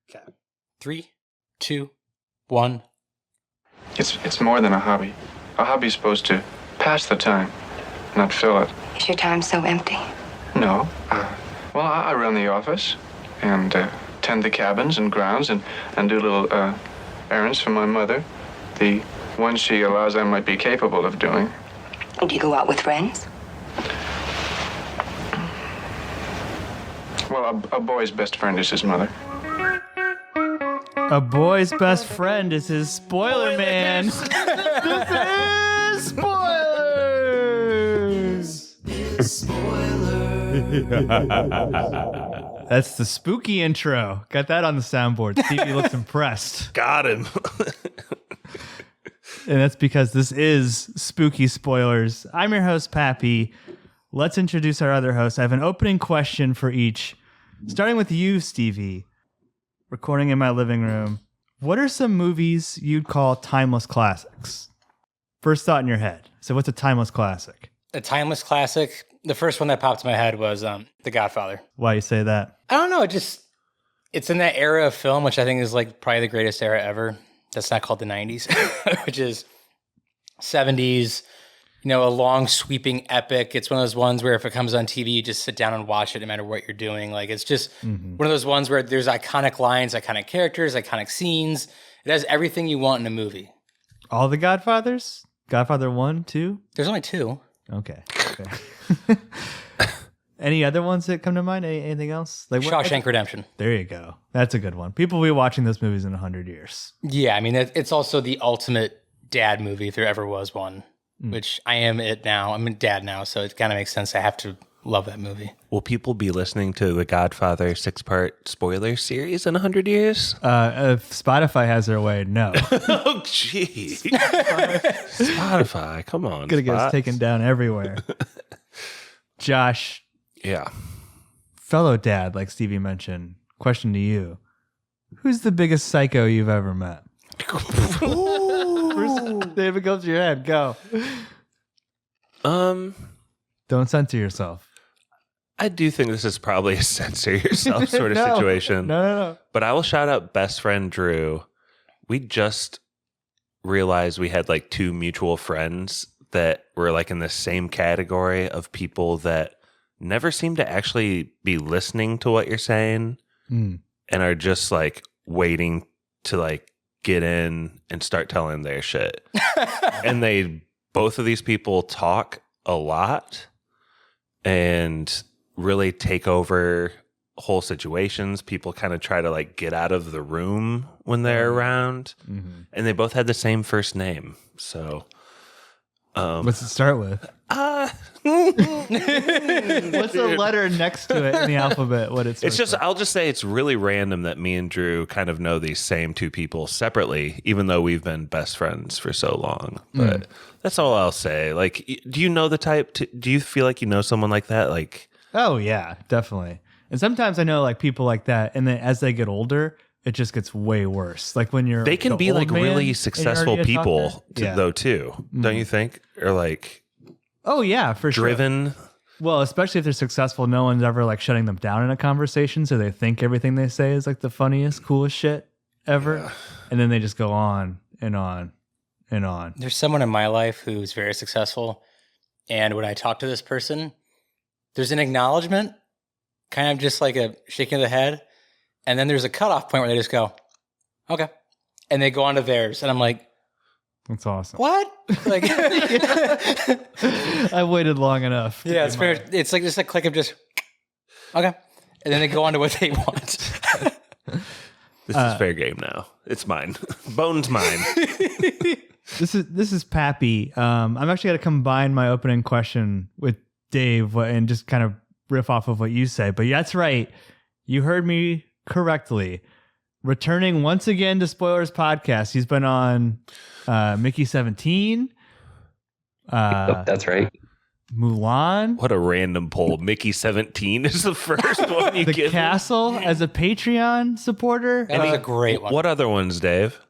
Okay. 3, 2, 1. It's more than a hobby. A hobby's supposed to pass the time, not fill it. Is your time so empty? No. Well, I run the office and tend the cabins and grounds and do little errands for my mother. The ones she allows I might be capable of doing. Do you go out with friends? Well, a boy's best friend is his mother. A boy's best friend is his spoiler man. This is spoilers. That's the spooky intro. Got that on the soundboard. Stevie looks impressed. Got him. And that's because this is spooky spoilers. I'm your host, Pappy. Let's introduce our other hosts. I have an opening question for each. Starting with you, Stevie. Recording in my living room. What are some movies you'd call timeless classics? First thought in your head. So what's a timeless classic? A timeless classic. The first one that popped in my head was The Godfather. Why you say that? I don't know. It's in that era of film, which I think is like probably the greatest era ever. That's not called the 90s, which is 70s, a long sweeping epic. It's one of those ones where if it comes on TV, you just sit down and watch it no matter what you're doing. Like it's just one of those ones where there's iconic lines, iconic characters, iconic scenes. It has everything you want in a movie. All the Godfathers? Godfather 1, 2? There's only 2. Okay. Any other ones that come to mind? Anything else? Like Shawshank Redemption. There you go. That's a good one. People will be watching those movies in 100 years. Yeah, I mean, it's also the ultimate dad movie if there ever was one, which I am it now. I'm a dad now, so it kind of makes sense. I have to love that movie. Will people be listening to the Godfather 6-part spoiler series in 100 years? If Spotify has their way, no. Oh, jeez. Spotify, come on. Gonna get us taken down everywhere. Josh. Yeah. Fellow dad, like Stevie mentioned. Question to you. Who's the biggest psycho you've ever met? First, David, goes to your head. Go. Don't censor yourself. I do think this is probably a censor yourself sort of situation. No. But I will shout out best friend Drew. We just realized we had like 2 mutual friends that were like in the same category of people that never seem to actually be listening to what you're saying and are just like waiting to like get in and start telling their shit. And both of these people talk a lot and really take over whole situations. People kind of try to like get out of the room when they're around. And they both had the same first name. So what's it start with? What's the letter next to it in the alphabet? I'll just say it's really random that me and Drew kind of know these same 2 people separately, even though we've been best friends for so long. But that's all I'll say. Like, do you know the type? Do you feel like you know someone like that? Like, oh yeah, definitely. And sometimes I know like people like that, and then as they get older, it just gets way worse. Like when they can be like really successful people though too, don't you think? Or like, oh yeah, for driven. Sure. Well, especially if they're successful, no one's ever like shutting them down in a conversation, so they think everything they say is like the funniest, coolest shit ever, and then they just go on and on and on. There's someone in my life who's very successful, and when I talk to this person, there's an acknowledgement, kind of just like a shaking of the head. And then there's a cutoff point where they just go, okay. And they go on to theirs. And I'm like, that's awesome. What? Like, I waited long enough. Yeah, it's fair. It's like just a click of just, okay. And then they go on to what they want. This is fair game now. It's mine. Bone's mine. This is Pappy. I'm actually going to combine my opening question with Dave and just kind of riff off of what you say. But that's right. You heard me correctly. Returning once again to Spoilers Podcast. He's been on Mickey 17. That's right. Mulan. What a random poll. Mickey 17 is the first one you get. The Castle as a Patreon supporter. That was a great one. What other ones, Dave?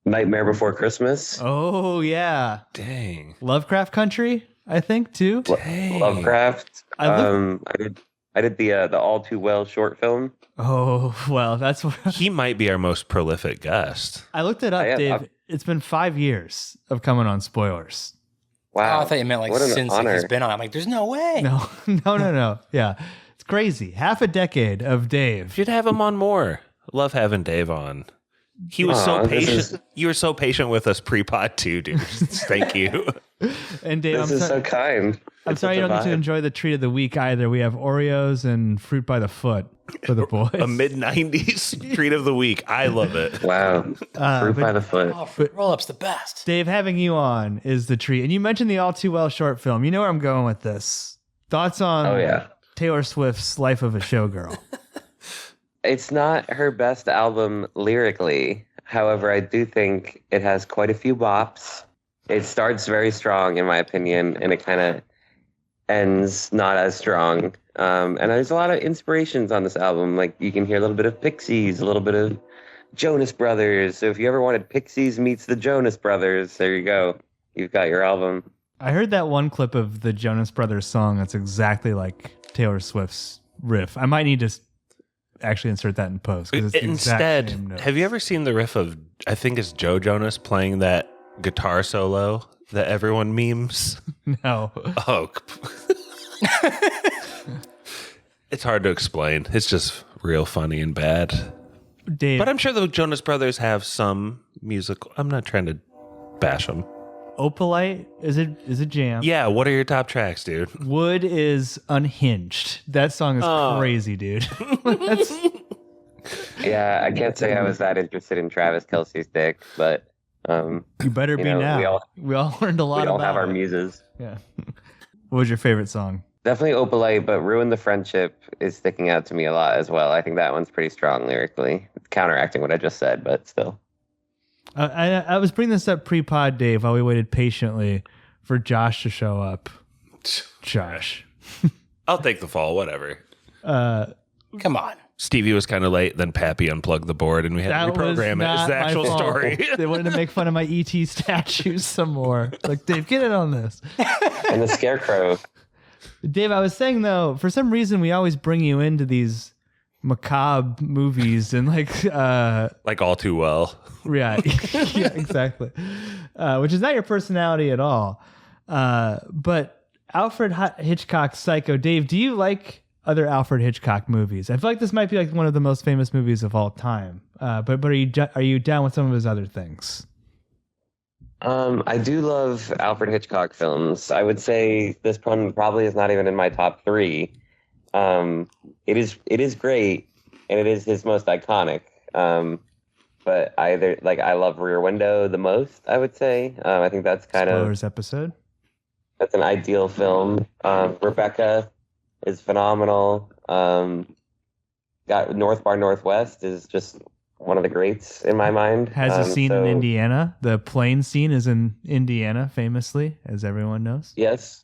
Nightmare Before Christmas. Oh, yeah. Dang. Lovecraft Country, I think, too. Lovecraft. I I did the All Too Well short film. Oh, well, that's what He might be our most prolific guest. I looked it up, I am- Dave. It's been 5 years of coming on spoilers. Wow. Oh, I thought you meant like What an since honor. he's been on. I'm like, there's no way. No. Yeah. It's crazy. Half a decade of Dave. Should have him on more. Love having Dave on. He was so Aw, this patient. is- You were so patient with us pre-pod too, dude. Thank you. And Dave, This I'm, is so- so kind. I'm It's sorry you such don't a get to vibe. enjoy the treat of the week either. We have Oreos and fruit by the foot for the boys. A mid-90s treat of the week. I love it. Wow. Fruit by the foot. Oh, fruit roll-up's the best. Dave, having you on is the treat. And you mentioned the All Too Well short film. You know where I'm going with this. Thoughts on Oh, yeah. Taylor Swift's Life of a Showgirl? It's not her best album lyrically. However, I do think it has quite a few bops. It starts very strong, in my opinion, and it kind of ends not as strong. And there's a lot of inspirations on this album. Like, you can hear a little bit of Pixies, a little bit of Jonas Brothers. So if you ever wanted Pixies meets the Jonas Brothers, there you go. You've got your album. I heard that one clip of the Jonas Brothers song that's exactly like Taylor Swift's riff. I might need to actually insert that in post. 'Cause it's the exact Instead, same notes. have you ever seen the riff of, I think it's Joe Jonas playing that guitar solo that everyone memes? No. Oh. It's hard to explain. It's just real funny and bad. Dave, But I'm sure the Jonas Brothers have some musical. I'm not trying to bash them. Opalite is a jam. Yeah, what are your top tracks, dude? Wood is Unhinged. That song is Oh. crazy, dude. That's, Yeah, I can't say I was that interested in Travis Kelce's dick, but you better be know, now. We all learned a lot we all about have our it. muses. Yeah. What was your favorite song? Definitely Opalite, but Ruin the Friendship is sticking out to me a lot as well. I think that one's pretty strong lyrically. It's counteracting what I just said, but still. I was bringing this up pre-pod, Dave, while we waited patiently for Josh to show up. Josh. I'll take the fall, whatever. Come on. Stevie was kind of late, then Pappy unplugged the board and we had to That was reprogram it. not It's the my actual fault. story. They wanted to make fun of my ET statues some more. Like, Dave, get in on this. And the Scarecrow. Dave, I was saying, though, for some reason, we always bring you into these macabre movies and Like All Too Well. yeah, yeah, exactly. Which is not your personality at all. But Alfred Hitchcock's Psycho. Dave, do you like other Alfred Hitchcock movies? I feel like this might be like one of the most famous movies of all time. But are you down with some of his other things? I do love Alfred Hitchcock films. I would say this one probably is not even in my top 3. It is great, and it is his most iconic. But I love Rear Window the most, I would say. I think that's kind of Spoilers episode. that's an ideal film. Rebecca is phenomenal. Got North by Northwest is just one of the greats in my mind. Has a scene in so- Indiana. The plane scene is in Indiana, famously, as everyone knows. Yes,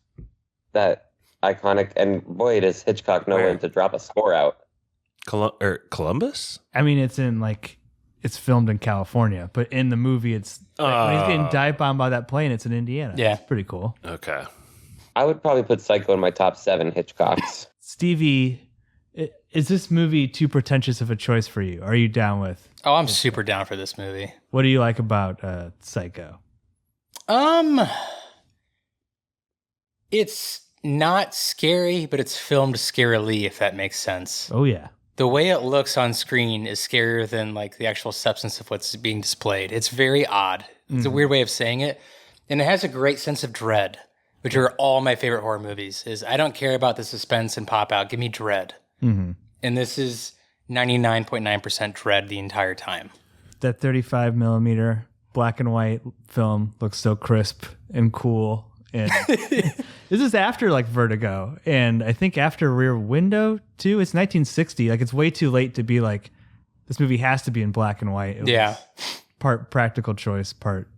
that iconic, and boy, does Hitchcock know Where? when to drop a score out. Columbus? I mean, it's filmed in California, but in the movie, when he's getting dive bombed by that plane, it's in Indiana. Yeah. It's pretty cool. Okay. I would probably put Psycho in my top 7 Hitchcocks. Stevie, is this movie too pretentious of a choice for you? Are you down with? Oh, I'm super down for this movie. What do you like about Psycho? It's not scary, but it's filmed scarily, if that makes sense. Oh yeah, The way it looks on screen is scarier than like the actual substance of what's being displayed. It's very odd. It's a weird way of saying it. And it has a great sense of dread, which are all my favorite horror movies. Is I don't care about the suspense and pop out. Give me dread. mm-hmm. And this is 99.9% dread the entire time. That 35 millimeter black and white film looks so crisp and cool. And this is after like Vertigo, and I think after Rear Window too. It's 1960. Like it's way too late to be like, this movie has to be in black and white. It Yeah. was part practical choice, part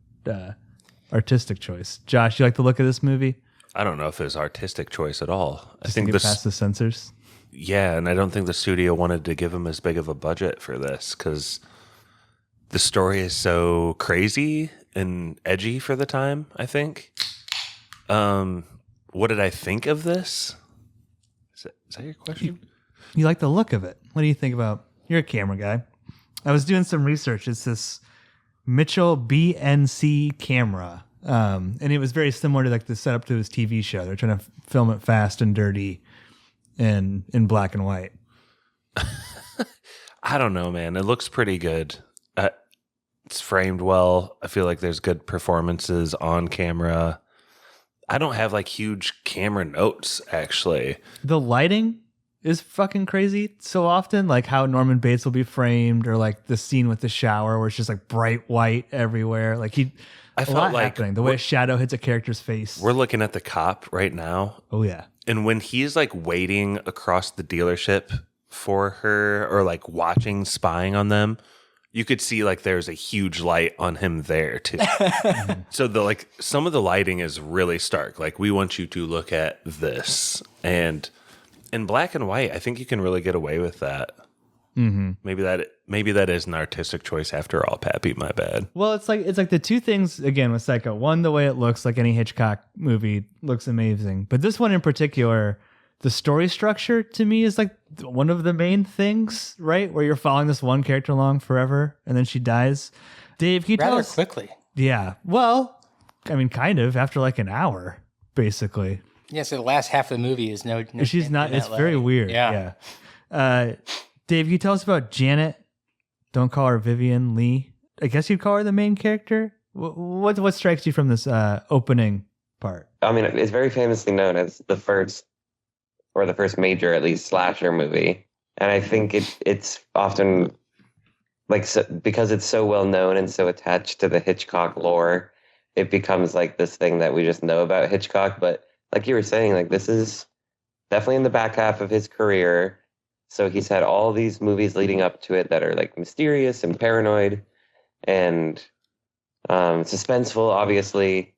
artistic choice. Josh, you like the look of this movie? I don't know if it's artistic choice at all. I Just think to get this, past the censors. yeah, and I don't think the studio wanted to give him as big of a budget for this because the story is so crazy and edgy for the time, I think. What did I think of this? Is that your question? You like the look of it. What do you think about? You're a camera guy. I was doing some research. It's this Mitchell BNC camera. And it was very similar to like the setup to his TV show. They're trying to film it fast and dirty and in black and white. I don't know, man. It looks pretty good. It's framed well. I feel like there's good performances on camera. I don't have like huge camera notes, actually. The lighting is fucking crazy so often, like how Norman Bates will be framed, or like the scene with the shower where it's just like bright white everywhere. Like I felt like happening. The way a shadow hits a character's face. We're looking at the cop right now. Oh yeah. And when he's like waiting across the dealership for her, or like watching, spying on them, you could see like there's a huge light on him there too. So the like some of the lighting is really stark. Like, we want you to look at this, and in black and white, I think you can really get away with that. Mm-hmm. Maybe that is an artistic choice after all, Pappy. My bad. Well, it's like the two things again with Psycho. One, the way it looks, like any Hitchcock movie, looks amazing. But this one in particular, the story structure to me is like one of the main things, right? Where you're following this one character along forever and then she dies. Dave, can you tell us? Quickly. Yeah. Well, I mean, kind of after like an hour, basically. Yeah, so the last half of the movie is no She's not, it's very weird. Yeah. Dave, can you tell us about Janet? Don't call her Vivian Leigh. I guess you'd call her the main character. What strikes you from this opening part? I mean, it's very famously known as the first major, at least, slasher movie. And I think it's often, like, because it's so well known and so attached to the Hitchcock lore, it becomes like this thing that we just know about Hitchcock. But like you were saying, like, this is definitely in the back half of his career. So he's had all these movies leading up to it that are like mysterious and paranoid and suspenseful, obviously.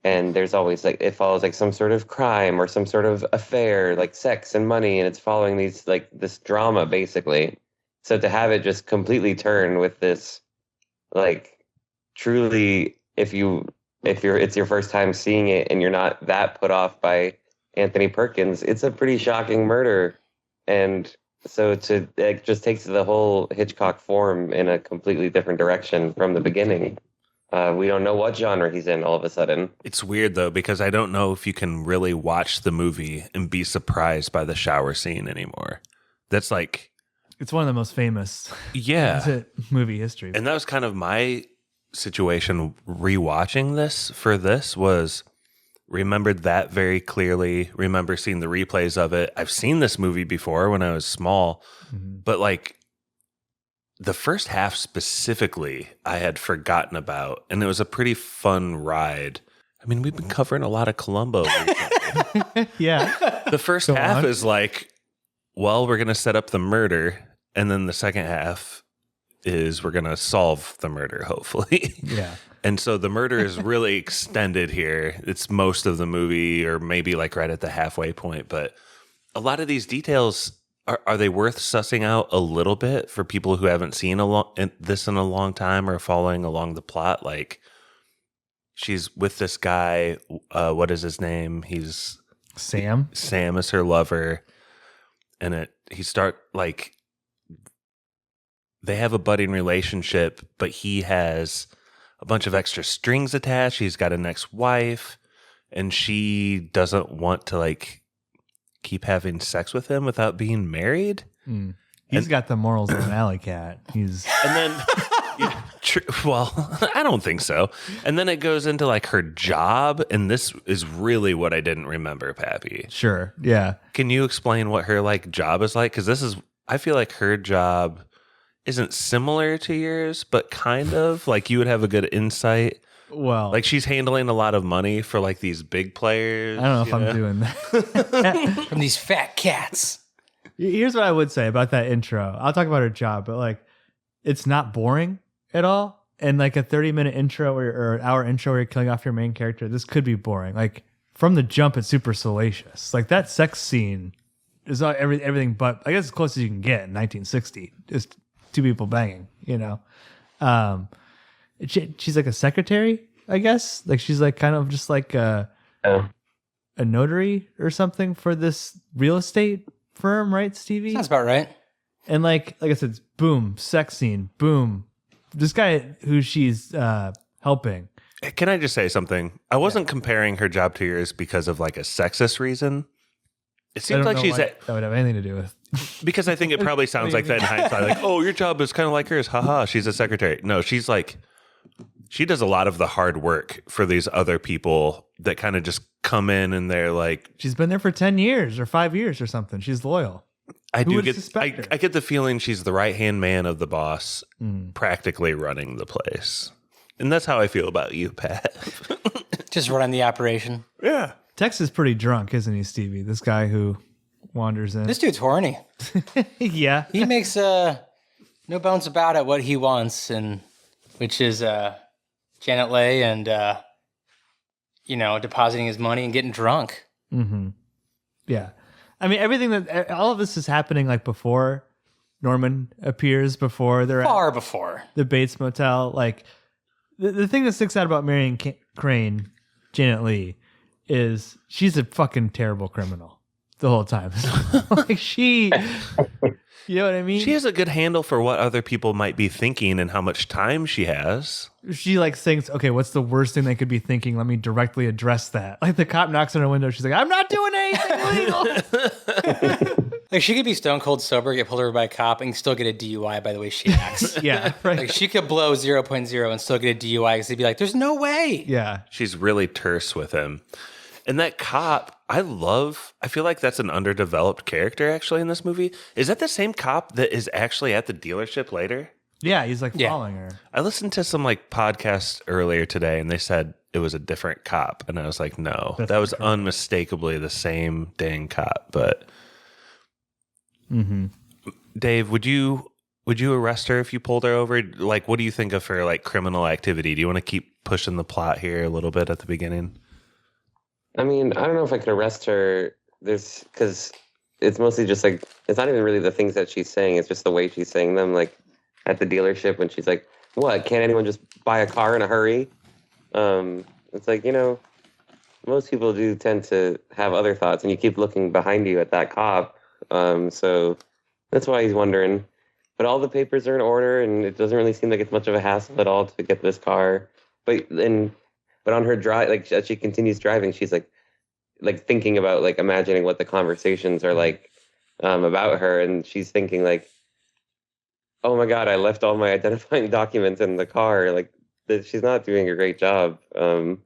And there's always like, it follows like some sort of crime or some sort of affair, like sex and money. And it's following these, like, this drama basically. So to have it just completely turn with this, like, truly, it's your first time seeing it and you're not that put off by Anthony Perkins, it's a pretty shocking murder. And so it just takes the whole Hitchcock form in a completely different direction from the beginning. We don't know what genre he's in all of a sudden. It's weird, though, because I don't know if you can really watch the movie and be surprised by the shower scene anymore. That's like... It's one of the most famous movie history. And that was kind of my situation rewatching this was... Remembered that very clearly. Remember seeing the replays of it. I've seen this movie before when I was small, but like the first half specifically, I had forgotten about, and it was a pretty fun ride. I mean, we've been covering a lot of Columbo recently. Yeah. The first half is like, well, we're going to set up the murder, and then the second half is we're going to solve the murder, hopefully. Yeah. And so the murder is really extended here. It's most of the movie, or maybe like right at the halfway point. But a lot of these details, are they worth sussing out a little bit for people who haven't seen this in a long time or following along the plot? Like, she's with this guy. What is his name? He's Sam. Sam is her lover. And they have a budding relationship, but he has a bunch of extra strings attached. He's got an ex-wife, and she doesn't want to like keep having sex with him without being married. He's got the morals of an alley cat. And then, well, I don't think so. And then it goes into like her job, and this is really what I didn't remember, Pappy. Sure, yeah. Can you explain what her like job is like? Because I feel like her job isn't similar to yours, but kind of like you would have a good insight. Well, like she's handling a lot of money for like these big players. I don't know if I'm doing that. From these fat cats. Here's what I would say about that intro. I'll talk about her job, but like, it's not boring at all. And like a 30-minute intro or an hour intro where you're killing off your main character, this could be boring. Like from the jump, it's super salacious. Like that sex scene is everything but, I guess, as close as you can get in 1960. Just two people banging, you know. She's like a secretary, I guess. Like she's like kind of just like a notary or something for this real estate firm, right, Stevie? Sounds about right. And like I said, it's boom, sex scene, boom. This guy who she's helping. Can I just say something? I wasn't comparing her job to yours because of like a sexist reason. It seems like she's that would have anything to do with. because I think it probably sounds like that in hindsight. Like, oh, your job is kind of like hers. Haha, she's a secretary. No, she's like, she does a lot of the hard work for these other people that kind of just come in and they're like, She's been there for 10 years or 5 years or something. She's loyal. I Who do would get, suspect her? I get the feeling she's the right hand man of the boss, practically running the place. And that's how I feel about you, Pat. Just running the operation. Yeah. Tex is pretty drunk, isn't he, Stevie? This guy who wanders in. This dude's horny. Yeah. He makes no bones about it what he wants, and which is Janet Leigh and depositing his money and getting drunk. Mm-hmm. Yeah. I mean, all of this is happening like before Norman appears, before they're Far before. the Bates Motel. Like, the thing that sticks out about Marion Crane, Janet Leigh, is she's a fucking terrible criminal the whole time. Like, she, you know what I mean? She has a good handle for what other people might be thinking and how much time she has. She like thinks, okay, what's the worst thing they could be thinking? Let me directly address that. Like, the cop knocks on her window. She's like, I'm not doing anything illegal. Like, she could be stone cold sober, get pulled over by a cop, and still get a DUI by the way she acts. Yeah, right. Like, she could blow 0.0 and still get a DUI because they'd be like, there's no way. Yeah. She's really terse with him. And that cop, I feel like that's an underdeveloped character actually in this movie. Is that the same cop that is actually at the dealership later? Yeah, he's like Yeah. following her. I listened to some like podcasts earlier today and they said it was a different cop. And I was like, no, that was unmistakably the same dang cop. But Dave, would you arrest her if you pulled her over? Like, what do you think of her like criminal activity? Do you want to keep pushing the plot here a little bit at the beginning? I mean, I don't know if I could arrest her. Because it's mostly just like, it's not even really the things that she's saying. It's just the way she's saying them. Like at the dealership when she's like, what, can't anyone just buy a car in a hurry? It's like, most people do tend to have other thoughts and you keep looking behind you at that cop. So that's why he's wondering. But all the papers are in order and it doesn't really seem like it's much of a hassle at all to get this car. But on her drive, like as she continues driving, she's like thinking about like imagining what the conversations are like about her, and she's thinking like, "Oh my God, I left all my identifying documents in the car." Like she's not doing a great job of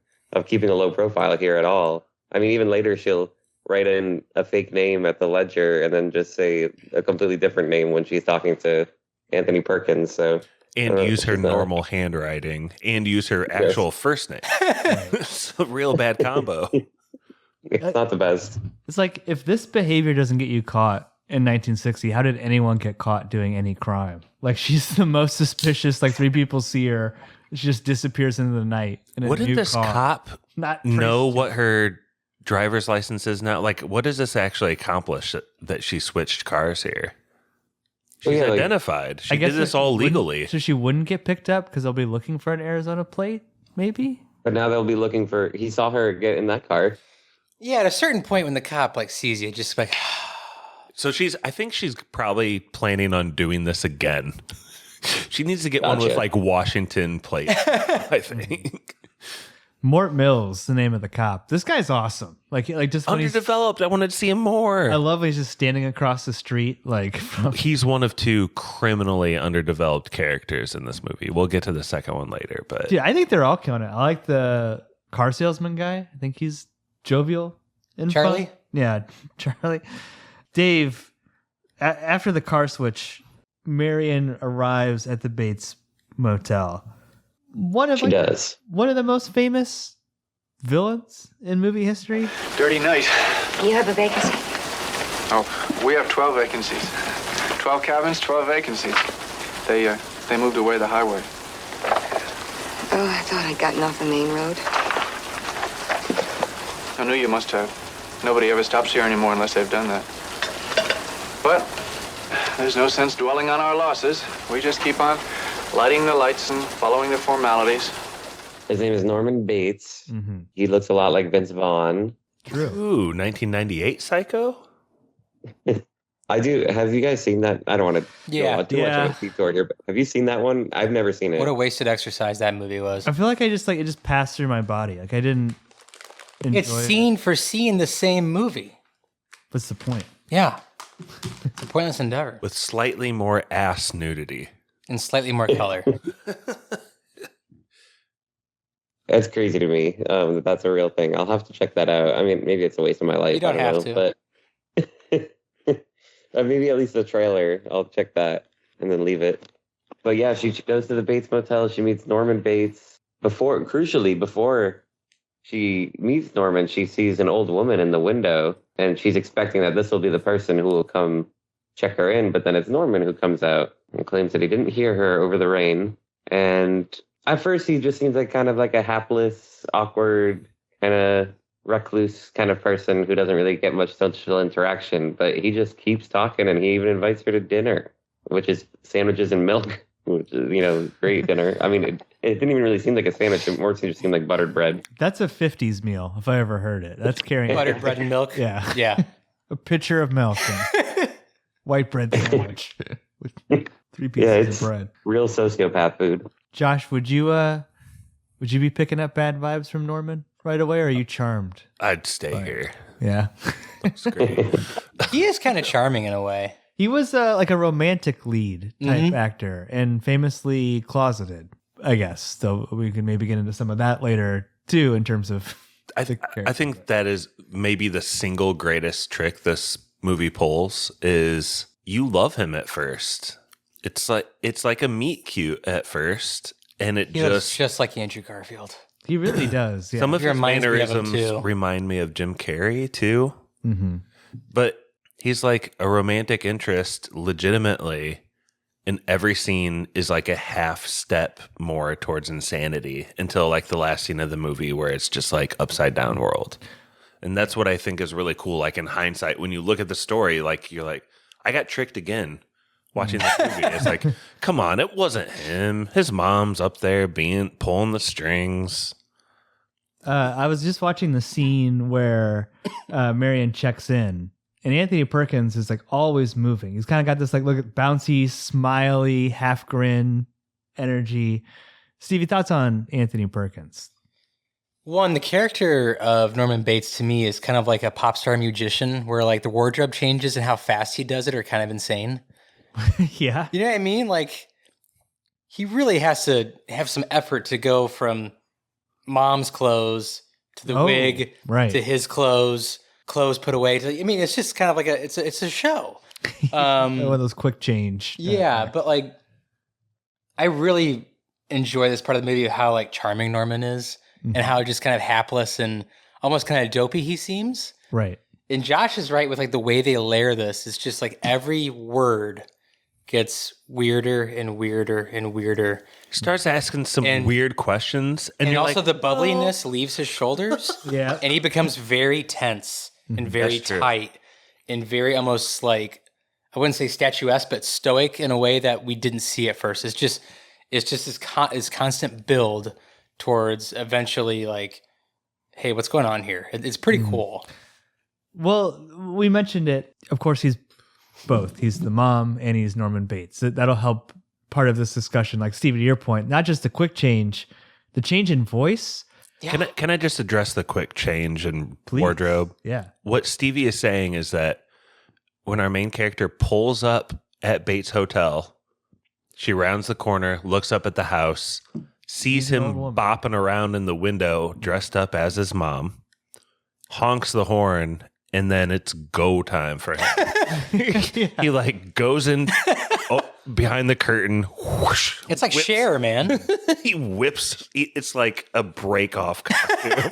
keeping a low profile here at all. I mean, even later she'll write in a fake name at the ledger and then just say a completely different name when she's talking to Anthony Perkins. So. And use her normal handwriting and use her actual first name. It's a real bad combo. It's not the best. It's like, if this behavior doesn't get you caught in 1960, how did anyone get caught doing any crime? Like, she's the most suspicious. Like, 3 people see her. She just disappears into the night. Wouldn't this cop not know what her driver's license is now? Like, what does this actually accomplish that she switched cars here? She's identified. She did this all legally. So she wouldn't get picked up because they'll be looking for an Arizona plate, maybe? But now they'll be looking for, he saw her get in that car. Yeah, at a certain point when the cop like sees you, just like. So I think she's probably planning on doing this again. She needs to get one with like Washington plate, I think. Mort Mills, the name of the cop. This guy's awesome. Like just when Underdeveloped. I wanted to see him more. I love when he's just standing across the street. Like he's one of 2 criminally underdeveloped characters in this movie. We'll get to the second one later, but yeah, I think they're all killing it. I like the car salesman guy. I think he's jovial and Charlie? fun. Yeah, Charlie. Dave, after the car switch, Marion arrives at the Bates Motel. She does. One of the most famous villains in movie history. Dirty night. You have a vacancy? Oh, we have 12 vacancies. 12 cabins, 12 vacancies. They moved away the highway. Oh, I thought I'd gotten off the main road. I knew you must have. Nobody ever stops here anymore unless they've done that. But there's no sense dwelling on our losses. We just keep on lighting the lights and following the formalities. His name is Norman Bates. Mm-hmm. He looks a lot like Vince Vaughn. True. Ooh, 1998 Psycho? I do. Have you guys seen that? I don't want to Yeah. go on too much of a detour here, but have you seen that one? I've never seen it. What a wasted exercise that movie was. I feel like it just passed through my body. Like I didn't enjoy It's scene for scene the same movie. What's the point? Yeah. It's a pointless endeavor. With slightly more ass nudity. And slightly more color. It's crazy to me. That's a real thing. I'll have to check that out. I mean, maybe it's a waste of my life. You don't I have know, to. But maybe at least the trailer. I'll check that and then leave it. But yeah, she goes to the Bates Motel. She meets Norman Bates. Crucially, before she meets Norman, she sees an old woman in the window, and she's expecting that this will be the person who will come check her in. But then it's Norman who comes out and claims that he didn't hear her over the rain. And at first, he just seems like kind of like a hapless, awkward, kind of recluse kind of person who doesn't really get much social interaction. But he just keeps talking, and he even invites her to dinner, which is sandwiches and milk, which is, great dinner. I mean, it didn't even really seem like a sandwich. It more just seemed like buttered bread. That's a 50s meal, if I ever heard it. That's carrying Buttered bread and milk. Yeah. Yeah. A pitcher of milk and white bread sandwich with 3 pieces of bread. Real sociopath food. Josh, would you be picking up bad vibes from Norman right away, or are you charmed? I'd stay here. Yeah. It's great. He is kind of charming in a way. He was like a romantic lead type actor and famously closeted, I guess. So we can maybe get into some of that later too in terms of I think that is maybe the single greatest trick this movie pulls is you love him at first. It's like a meet cute at first, and He looks just like Andrew Garfield. He really does. Yeah. Some of He his reminds me of him, mannerisms too. remind me of Jim Carrey too. Mm-hmm. But he's like a romantic interest legitimately, and every scene is like a half step more towards insanity until like the last scene of the movie where it's just like upside down world. And that's what I think is really cool. Like in hindsight, when you look at the story, like you're like, I got tricked again watching this movie. It's like, come on, it wasn't him. His mom's up there pulling the strings. I was just watching the scene where Marion checks in, and Anthony Perkins is like always moving. He's kind of got this like look at bouncy, smiley, half grin energy. Stevie, thoughts on Anthony Perkins? One, the character of Norman Bates to me is kind of like a pop star musician where like the wardrobe changes and how fast he does it are kind of insane. Yeah. You know what I mean? Like he really has to have some effort to go from mom's clothes to the wig right. to his clothes put away. It's just kind of like it's a show. One of those quick change. Yeah, but like I really enjoy this part of the movie, how like charming Norman is and how just kind of hapless and almost kind of dopey he seems. Right. And Josh is right with like the way they layer this. It's just like every word gets weirder and weirder and weirder. He starts asking some weird questions. And you're also like, the bubbliness leaves his shoulders. Yeah. And he becomes very tense and very That's true. tight and very almost like, I wouldn't say statuesque, but stoic in a way that we didn't see at first. It's just this constant build towards eventually like, hey, what's going on here? It's pretty cool. Well, we mentioned it. Of course, he's both. He's the mom and he's Norman Bates. That'll help part of this discussion. Like Steve, to your point, not just the quick change, the change in voice. Yeah. Can I just address the quick change in Please. wardrobe? Yeah. What Stevie is saying is that when our main character pulls up at Bates Hotel, she rounds the corner, looks up at the house, sees an him old woman. bopping around in the window dressed up as his mom, honks the horn, and then it's go time for him. He like goes in behind the curtain. Whoosh, It's like Cher, man. he whips. It's like a break off costume.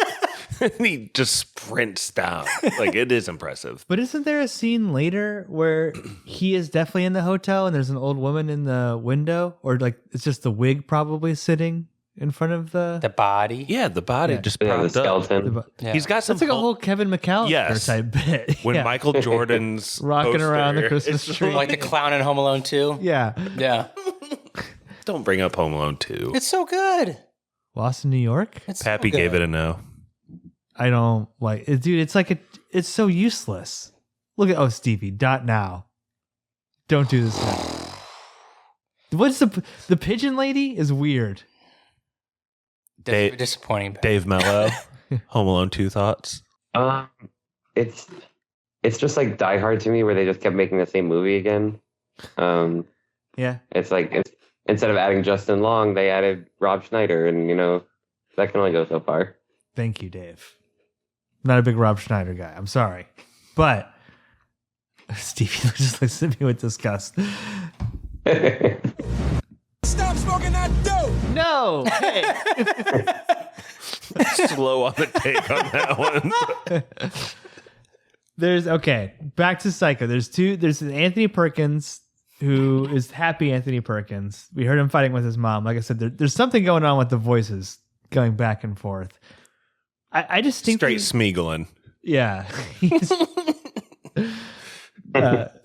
And he just sprints down. Like it is impressive. But isn't there a scene later where he is definitely in the hotel and there's an old woman in the window? Or like it's just the wig probably sitting in front of The body. Yeah, the body Yeah. just Yeah, the propped up. skeleton. Yeah. He's got some. That's like a whole Kevin McAllister Yes. type bit. when Yeah. Michael Jordan's Rocking poster, around the Christmas it's tree. Like the clown in Home Alone 2. Yeah. Yeah. Don't bring up Home Alone 2. It's so good. Lost in New York? It's Pappy so good. gave it a no. I don't like it, dude. It's like it's so useless. Look at Stevie. Dot now. Don't do this now. What's the pigeon lady is weird. Disappointing. Dave Mello, Home Alone 2 thoughts? It's just like Die Hard to me, where they just kept making the same movie again. Yeah. It's like instead of adding Justin Long, they added Rob Schneider, and that can only go so far. Thank you, Dave. Not a big Rob Schneider guy. I'm sorry. But Stevie just looks at me with disgust. Stop smoking that dope! No! Hey. Slow on the take on that one. Back to Psycho. There's Anthony Perkins, who is happy Anthony Perkins. We heard him fighting with his mom. Like I said, there's something going on with the voices going back and forth. I just think Straight Smeagolin. Yeah.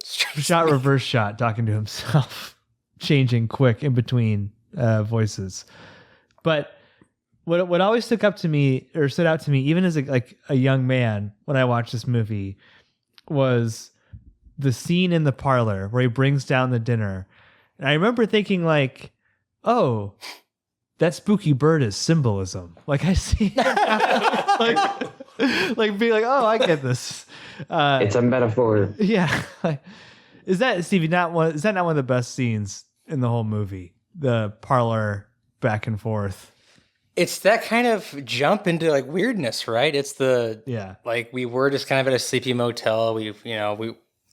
Shot, reverse shot, talking to himself, changing quick in between voices. But what always stood out to me, even as a young man when I watched this movie, was the scene in the parlor where he brings down the dinner. And I remember thinking like, oh, that spooky bird is symbolism. Like I see like being like, oh, I get this. It's a metaphor. Yeah. Is that, Stevie, not one of the best scenes in the whole movie? The parlor back and forth. It's that kind of jump into like weirdness, right? It's like we were just kind of at a sleepy motel. We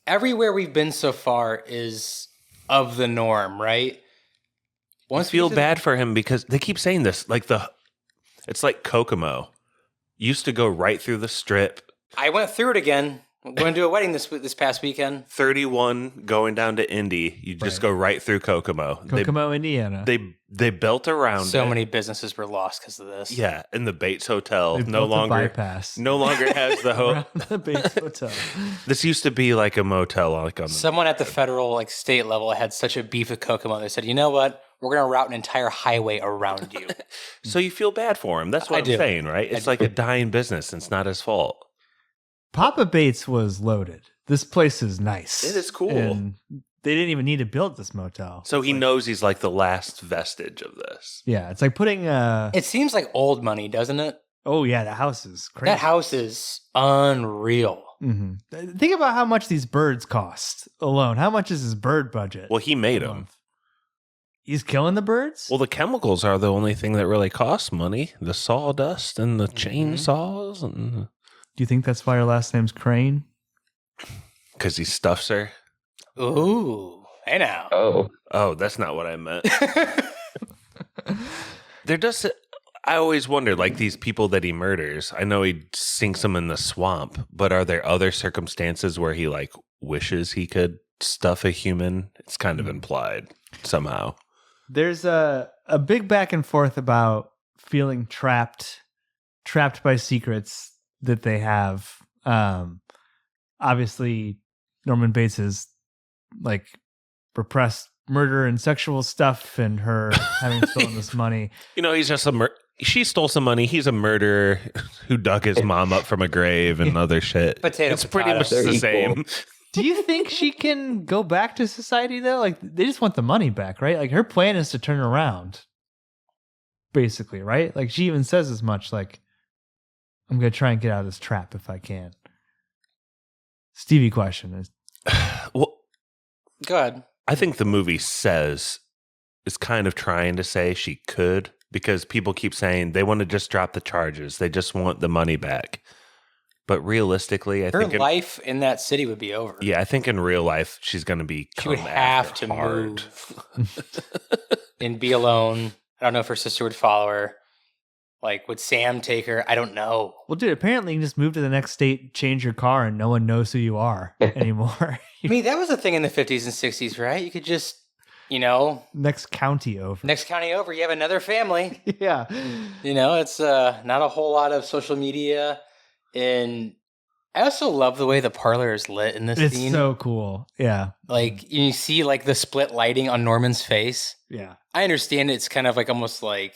everywhere we've been so far is of the norm, right? I feel bad for him because they keep saying this. It's like Kokomo. Used to go right through the strip. I went through it again. I'm going to do a wedding this past weekend. 31 going down to Indy. You just go right through Kokomo. Indiana. They built around so it. many businesses were lost because of this. Yeah, and the Bates Hotel They no built a longer bypass. no longer has the Around the Bates Motel. This used to be like a motel, like on the Someone at the federal, state level had such a beef with Kokomo. They said, you know what? We're going to route an entire highway around you. So you feel bad for him. That's what I'm saying, right? It's like a dying business. It's not his fault. Papa Bates was loaded. This place is nice. It is cool. And they didn't even need to build this motel. So he knows he's like the last vestige of this. Yeah, it's like putting It seems like old money, doesn't it? Oh yeah, the house is crazy. That house is unreal. Mm-hmm. Think about how much these birds cost alone. How much is his bird budget? Well, he made them. He's killing the birds? Well, the chemicals are the only thing that really costs money. The sawdust and the chainsaws. And do you think that's why her last name's Crane? Because he stuffs her. Ooh. Hey now. Oh, that's not what I meant. I always wonder, like these people that he murders, I know he sinks them in the swamp, but are there other circumstances where he like wishes he could stuff a human? It's kind of implied somehow. There's a big back and forth about feeling trapped by secrets that they have. Obviously, Norman Bates's like repressed murder and sexual stuff, and her having stolen this money. He's just she stole some money. He's a murderer who dug his mom up from a grave and other shit. It's pretty much the same. Do you think she can go back to society though? Like they just want the money back, right? Like her plan is to turn around, basically, right? Like she even says as much. Like I'm gonna try and get out of this trap if I can. Stevie question is, well, go ahead. I think the movie is kind of trying to say she could, because people keep saying they want to just drop the charges. They just want the money back. But realistically, I think her life in that city would be over. Yeah, I think in real life, she's going to be. She would have to move and be alone. I don't know if her sister would follow her. Like, would Sam take her? I don't know. Well, dude, apparently you can just move to the next state, change your car, and no one knows who you are anymore. I mean, that was a thing in the 50s and 60s, right? You could just, Next county over. You have another family. Yeah. It's not a whole lot of social media. And I also love the way the parlor is lit in this scene. It's so cool. Yeah. Like, you see, like, the split lighting on Norman's face. Yeah. I understand it's kind of like almost like...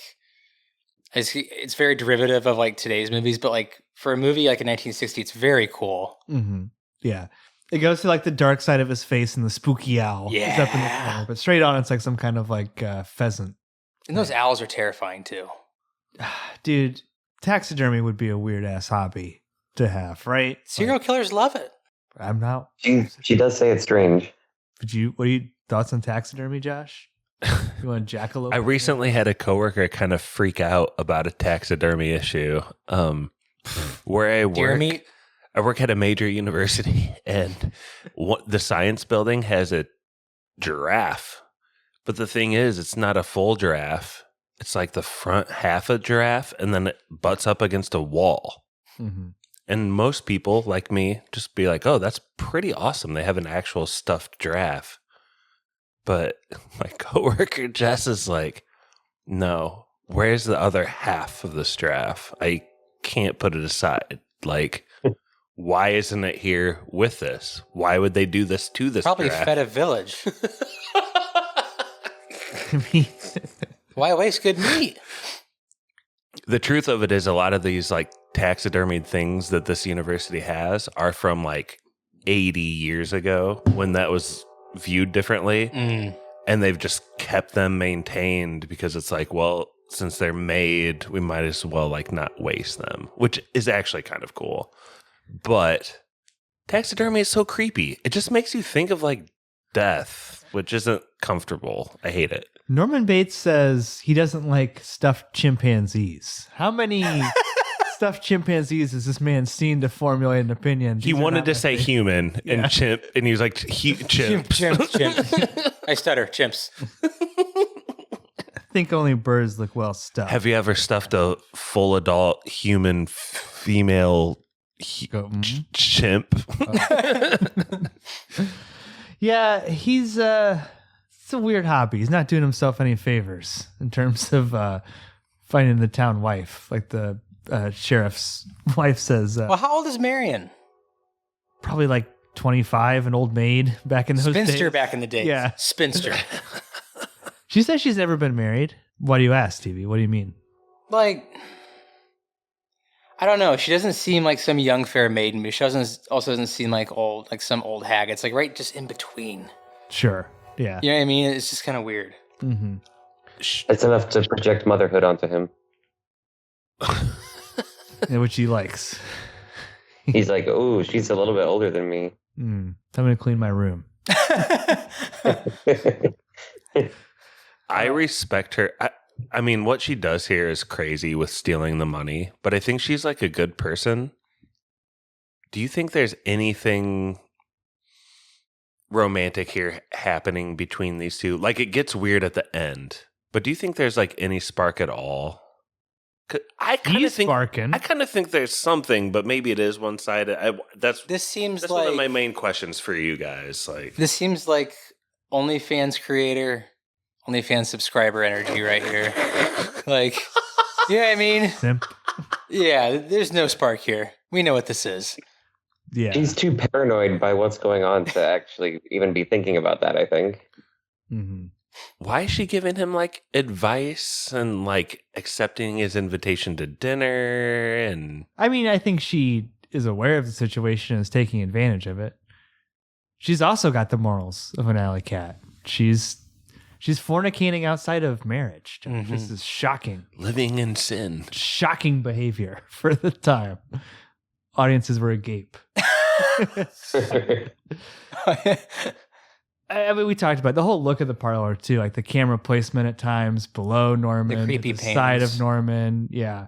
It's very derivative of like today's movies, but like for a movie like in 1960, it's very cool. Mm-hmm. Yeah. It goes to like the dark side of his face and the spooky owl. Yeah. Is up in the corner, but straight on, it's like some kind of like pheasant. And those owls are terrifying too. Dude, taxidermy would be a weird ass hobby to have, right? Serial killers love it. I'm not. She does say it's strange. What are your thoughts on taxidermy, Josh? You want to jackalope? I recently had a coworker kind of freak out about a taxidermy issue. Where I Deer work, meat? I work at a major university, and the science building has a giraffe. But the thing is, it's not a full giraffe. It's like the front half of giraffe, and then it butts up against a wall. Mm-hmm. And most people, like me, just be like, oh, that's pretty awesome. They have an actual stuffed giraffe. But my coworker Jess is like, no, where's the other half of this giraffe? I can't put it aside. Like, why isn't it here with this? Why would they do this to this Probably giraffe? fed a village. I mean, Why waste good meat? The truth of it is a lot of these like taxidermied things that this university has are from like 80 years ago when that was viewed differently. And they've just kept them maintained because it's like, well, since they're made, we might as well like not waste them, which is actually kind of cool. But taxidermy is so creepy. It just makes you think of like death, which isn't comfortable. I hate it. Norman Bates says he doesn't like stuffed chimpanzees. How many stuffed chimpanzees has this man seen to formulate an opinion? He wanted to say human and chimp, and he was like, chimp. Chimp. I stutter. Chimps. I think only birds look well stuffed. Have you ever stuffed a full adult human female chimp? Yeah, he's it's a weird hobby. He's not doing himself any favors in terms of finding the town wife, like the sheriff's wife says. Well, how old is Marion? Probably like 25, an old maid back in those days. Spinster back in the day. Yeah. Spinster. She says she's never been married. Why do you ask, Stevie? What do you mean? Like, I don't know. She doesn't seem like some young fair maiden, but she also doesn't seem like old, like some old hag. It's like right just in between. Sure. Yeah. You know what I mean? It's just kind of weird. Mm-hmm. It's enough to project motherhood onto him. Which he likes. He's like, oh, she's a little bit older than me. I'm going to clean my room. I respect her. I mean, what she does here is crazy with stealing the money, but I think she's like a good person. Do you think there's anything romantic here happening between these two? Like, it gets weird at the end, but do you think there's like any spark at all? I kind of think sparking. I kind of think there's something, but maybe it is one-sided. This seems That's like one of my main questions for you guys. Like, this seems like OnlyFans creator, OnlyFans subscriber energy right here. Like, you know what I mean? Simp. Yeah, there's no spark here. We know what this is. Yeah. She's too paranoid by what's going on to actually even be thinking about that, I think. Mm-hmm. why is she giving him like advice and like accepting his invitation to dinner? And I mean, I think she is aware of the situation and is taking advantage of it. She's also got the morals of an alley cat. She's fornicating outside of marriage. Mm-hmm. This is shocking. living in sin. Shocking behavior for the time. Audiences were agape. I mean, we talked about the whole look of the parlor too, like the camera placement at times below Norman, The creepy to the side paintings. of Norman. Yeah.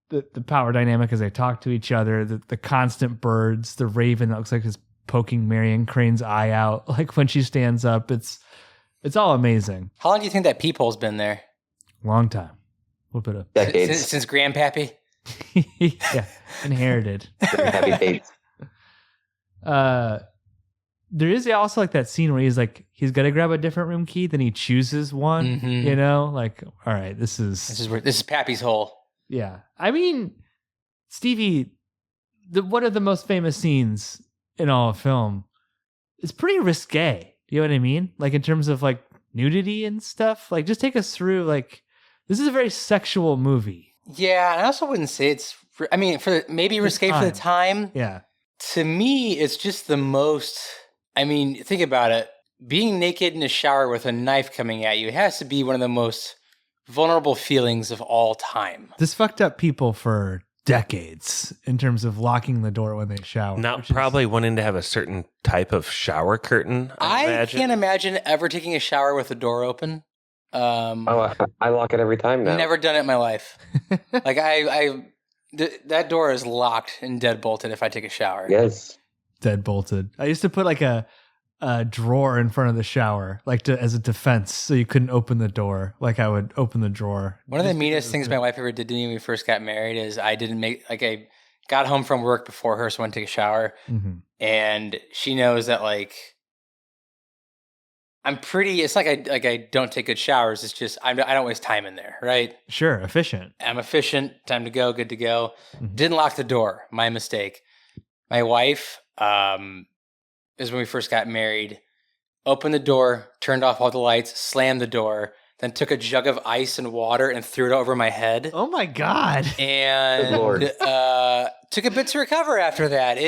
The power dynamic as they talk to each other, the constant birds, the raven that looks like it's poking Marion Crane's eye out, like when she stands up. It's all amazing. How long do you think that peephole's been there? Long time. A little bit of Decades. Since Grandpappy? yeah, inherited. Happy dates. There is also like that scene where he's got to grab a different room key, then he chooses one. Mhm. You know, like, all right, this This is is Pappy's hole. yeah. I mean, Stevie, one of the most famous scenes in all of film is pretty risque. You know what I mean? Like in terms of like nudity and stuff. Like, just take us through. Like, this is a very sexual movie. Yeah, I also wouldn't say it's. I mean, maybe risque for the time. Yeah. To me, it's just the most. I mean, think about it. Being naked in a shower with a knife coming at you has to be one of the most vulnerable feelings of all time. This fucked up people for decades in terms of locking the door when they shower. Not probably wanting to have a certain type of shower curtain. I can't imagine ever taking a shower with the door open. I lock it every time now. Never done it in my life. Like that door is locked and dead bolted if I take a shower. Yes. Dead bolted. I used to put like a drawer in front of the shower, like as a defense, so you couldn't open the door. Like I would open the drawer. One of the meanest things my wife ever did to me when we first got married is I got home from work before her, so I went to take a shower, and she knows that like I'm pretty. It's like I don't take good showers. It's just I don't waste time in there, right? Sure, efficient. I'm efficient. Time to go. Good to go. Didn't lock the door. My mistake. My wife is when we first got married. Opened the door, turned off all the lights, slammed the door, then took a jug of ice and water and threw it over my head. Oh my God! And took a bit to recover after that.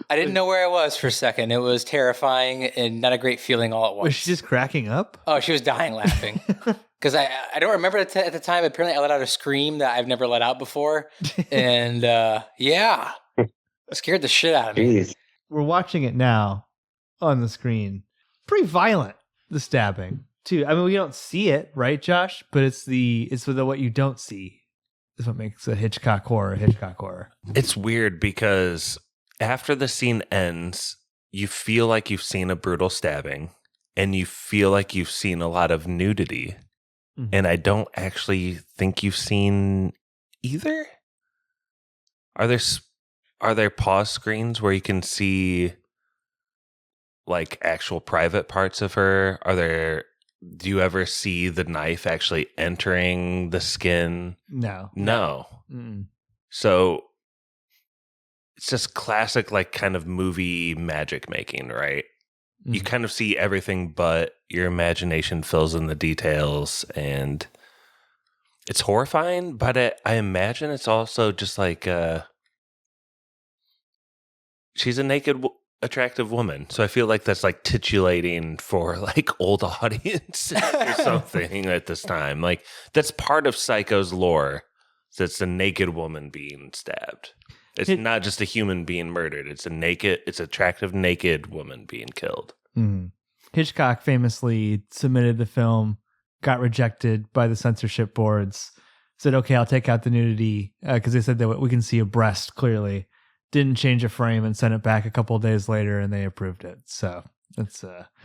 I didn't know where I was for a second. It was terrifying and not a great feeling all at once. Was she just cracking up? Oh, she was dying laughing. Because I don't remember at the time. Apparently, I let out a scream that I've never let out before. And yeah, it scared the shit out of me. Jeez. We're watching it now on the screen. Pretty violent, the stabbing, too. I mean, we don't see it, right, Josh? But it's what you don't see is what makes a Hitchcock horror. It's weird because after the scene ends, you feel like you've seen a brutal stabbing and you feel like you've seen a lot of nudity. And I don't actually think you've seen either. Are there pause screens where you can see like actual private parts of her? Do you ever see the knife actually entering the skin? No. Mm-mm. So it's just classic, like kind of movie magic making, right? You kind of see everything, but your imagination fills in the details, and it's horrifying. But I imagine it's also just like she's a naked, attractive woman, so I feel like that's like titulating for like old audience or something at this time. Like that's part of Psycho's lore. So it's a naked woman being stabbed. It's not just a human being murdered. It's attractive naked woman being killed. Hitchcock famously submitted the film, got rejected by the censorship boards, said, okay, I'll take out the nudity, because they said that we can see a breast clearly. Didn't change a frame and sent it back a couple of days later, and they approved it. So that's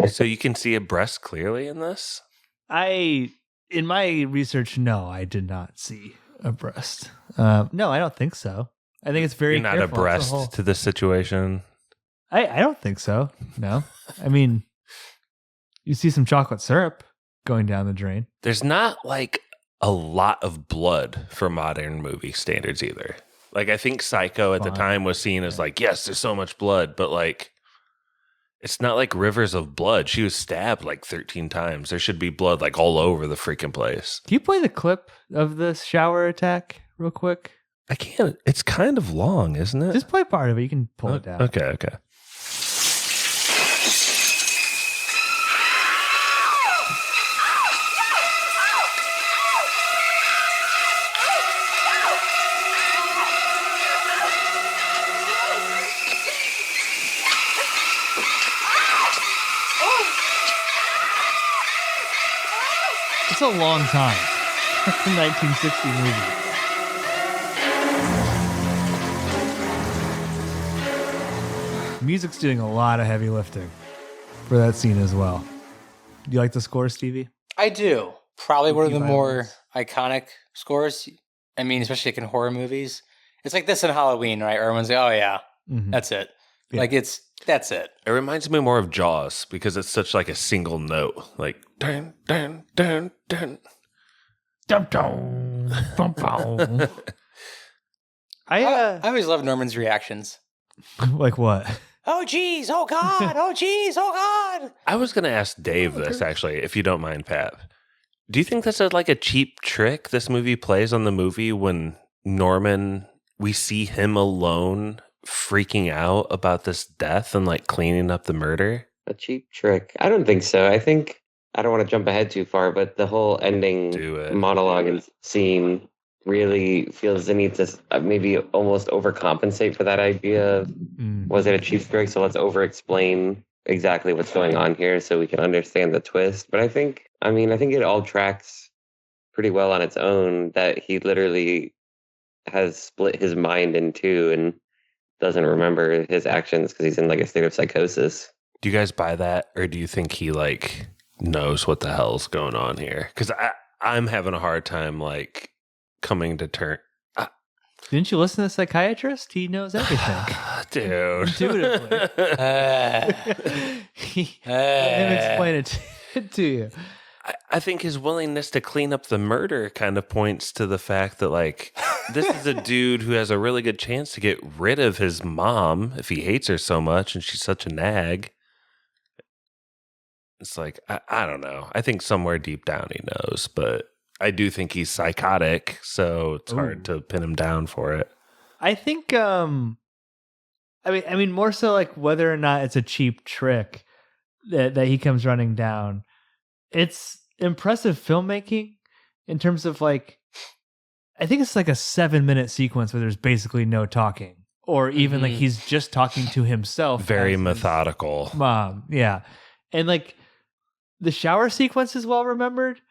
So you can see a breast clearly in this? In my research, no, I did not see a breast. No, I don't think so. I think it's very You're not careful. abreast to this situation? I don't think so. No. I mean, you see some chocolate syrup going down the drain. There's not like a lot of blood for modern movie standards either. Like I think Psycho at the time was seen as like, yes, there's so much blood, but like it's not like rivers of blood. She was stabbed like 13 times. There should be blood like all over the freaking place. Can you play the clip of the shower attack real quick? I can't. It's kind of long, isn't it? Just play part of it. You can pull it down. Okay. It's a long time. It's a 1960 movie. Music's doing a lot of heavy lifting for that scene as well. Do you like the score, Stevie? I do. Probably one of the more iconic scores. I mean, especially like in horror movies. It's like this in Halloween, right? Where everyone's like, oh yeah, that's it. Yeah. Like that's it. It reminds me more of Jaws because it's such like a single note. Like dun dun dun dun. Dum dum bum bum. I always love Norman's reactions. Like what? Oh geez, oh God, oh geez, oh God. I was gonna ask Dave this actually, if you don't mind, Pap. Do you think that's like a cheap trick this movie plays on the movie when Norman, we see him alone freaking out about this death and like cleaning up the murder? A cheap trick? I don't think so. I think I don't want to jump ahead too far, but the whole ending monologue and scene really feels the need to maybe almost overcompensate for that idea of was it a cheap trick? So let's over-explain exactly what's going on here so we can understand the twist. But I think it all tracks pretty well on its own, that he literally has split his mind in two and doesn't remember his actions because he's in like a state of psychosis. Do you guys buy that, or do you think he like knows what the hell's going on here? Because I'm having a hard time like coming to terms. Didn't you listen to the psychiatrist? He knows everything. Dude. Intuitively. Let him explain it to you. I think his willingness to clean up the murder kind of points to the fact that, like, this is a dude who has a really good chance to get rid of his mom if he hates her so much and she's such a nag. It's like, I don't know. I think somewhere deep down he knows, but I do think he's psychotic, so it's hard to pin him down for it. I think, I mean, more so like whether or not it's a cheap trick that he comes running down. It's impressive filmmaking in terms of like, I think it's like a 7-minute sequence where there's basically no talking, or even like he's just talking to himself. Very methodical. Mom, yeah. And like the shower sequence is well remembered,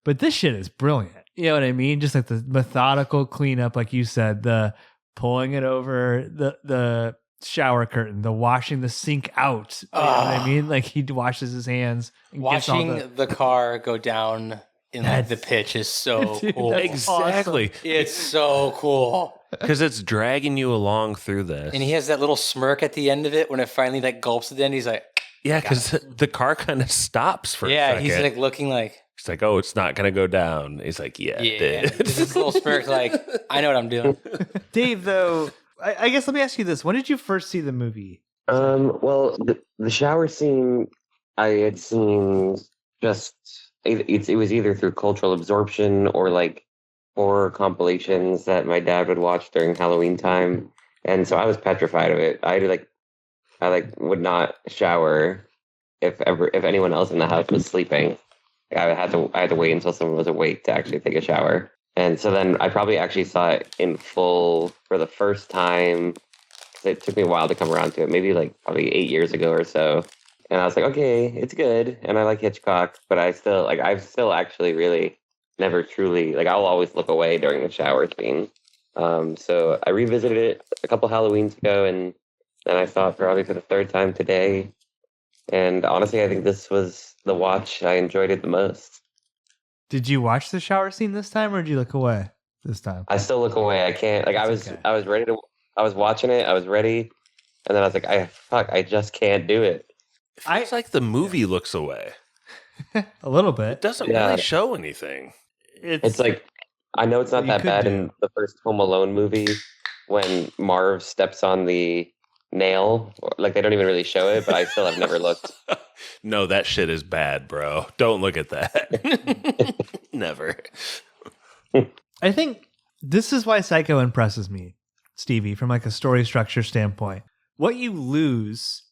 but this shit is brilliant. You know what I mean? Just like the methodical cleanup, like you said, the pulling it over the shower curtain, the washing the sink out. You know what I mean? Like he washes his hands. And watching the car go down in like the pitch is so cool. Exactly. Awesome. It's so cool. Because it's dragging you along through this. And he has that little smirk at the end of it when it finally like gulps at the end. He's like, yeah, because the car kind of stops for a second. He's like looking like, he's like, oh, it's not going to go down. He's like, yeah, it did. This little smirk like, I know what I'm doing. Dave, though, I guess let me ask you this. When did you first see the movie? Well, the shower scene I had seen just, it was either through cultural absorption or like horror compilations that my dad would watch during Halloween time. And so I was petrified of it. I would not shower if anyone else in the house was sleeping. I had to wait until someone was awake to actually take a shower. And so then I probably actually saw it in full for the first time, because it took me a while to come around to it, maybe like probably 8 years ago or so. And I was like, okay, it's good. And I like Hitchcock, but I've still actually really never truly, like I'll always look away during the shower scene. So I revisited it a couple Halloweens ago, and then I saw it probably for the third time today. And honestly, I think this was the watch I enjoyed it the most. Did you watch the shower scene this time, or did you look away this time? I still look away. I can't. Like I was ready to. I was watching it. I was ready, and then I was like, I just can't do it. It feels like the movie looks away. A little bit. It doesn't really show anything. It's like, I know it's not that bad in the first Home Alone movie when Marv steps on the nail. Like they don't even really show it, but I still have never looked. No, that shit is bad, bro. Don't look at that. Never. I think this is why Psycho impresses me, Stevie, from like a story structure standpoint. What you lose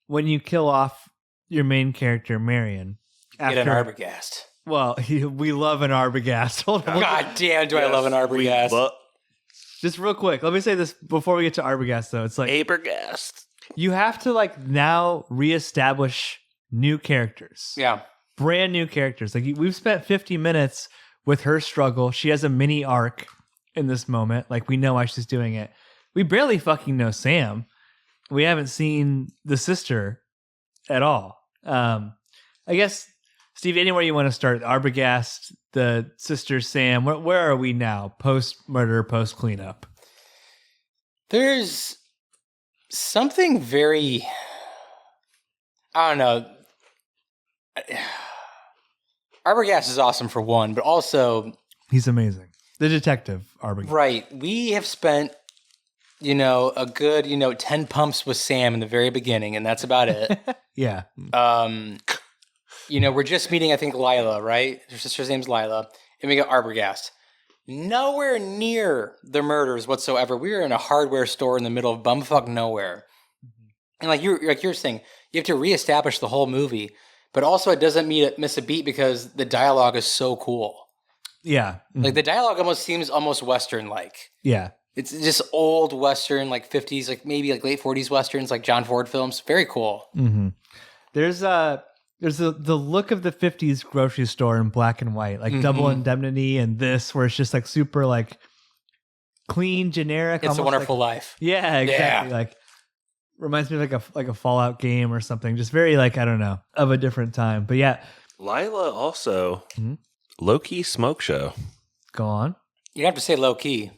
when you kill off your main character, Marion. Get an Arbogast. Well, we love an Arbogast. Hold on. God damn, do I love an Arbogast. Just real quick, let me say this before we get to Arbogast, though. It's like Arbogast. You have to like now reestablish new characters. Yeah. Brand new characters. Like we've spent 50 minutes with her struggle. She has a mini arc in this moment. Like we know why she's doing it. We barely fucking know Sam. We haven't seen the sister at all. I guess, Steve, anywhere you want to start, Arbogast, the sister Sam, where are we now? Post-murder, post-cleanup? There's something very, I don't know. Arbogast is awesome for one, but also... He's amazing. The detective, Arbogast. Right. We have spent, a good, 10 pumps with Sam in the very beginning, and that's about it. Yeah. We're just meeting, I think, Lila, right? Her sister's name's Lila. And we got Arbogast. nowhere near the murders whatsoever. We were in a hardware store in the middle of bumfuck nowhere. And like you're saying, you have to reestablish the whole movie, but also it doesn't miss a beat because the dialogue is so cool. Yeah. Like the dialogue almost seems almost Western-like. Yeah. It's just old Western, like 50s, like maybe like late 40s Westerns, like John Ford films. Very cool. Mm-hmm. There's the look of the 50s grocery store in black and white, like Double Indemnity and this, where it's just like super like clean, generic. It's a Wonderful Life. Yeah, exactly. Yeah. Like reminds me of like a Fallout game or something. Just very like, I don't know, of a different time. But yeah. Lila also low-key smoke show. Go on. You have to say low-key.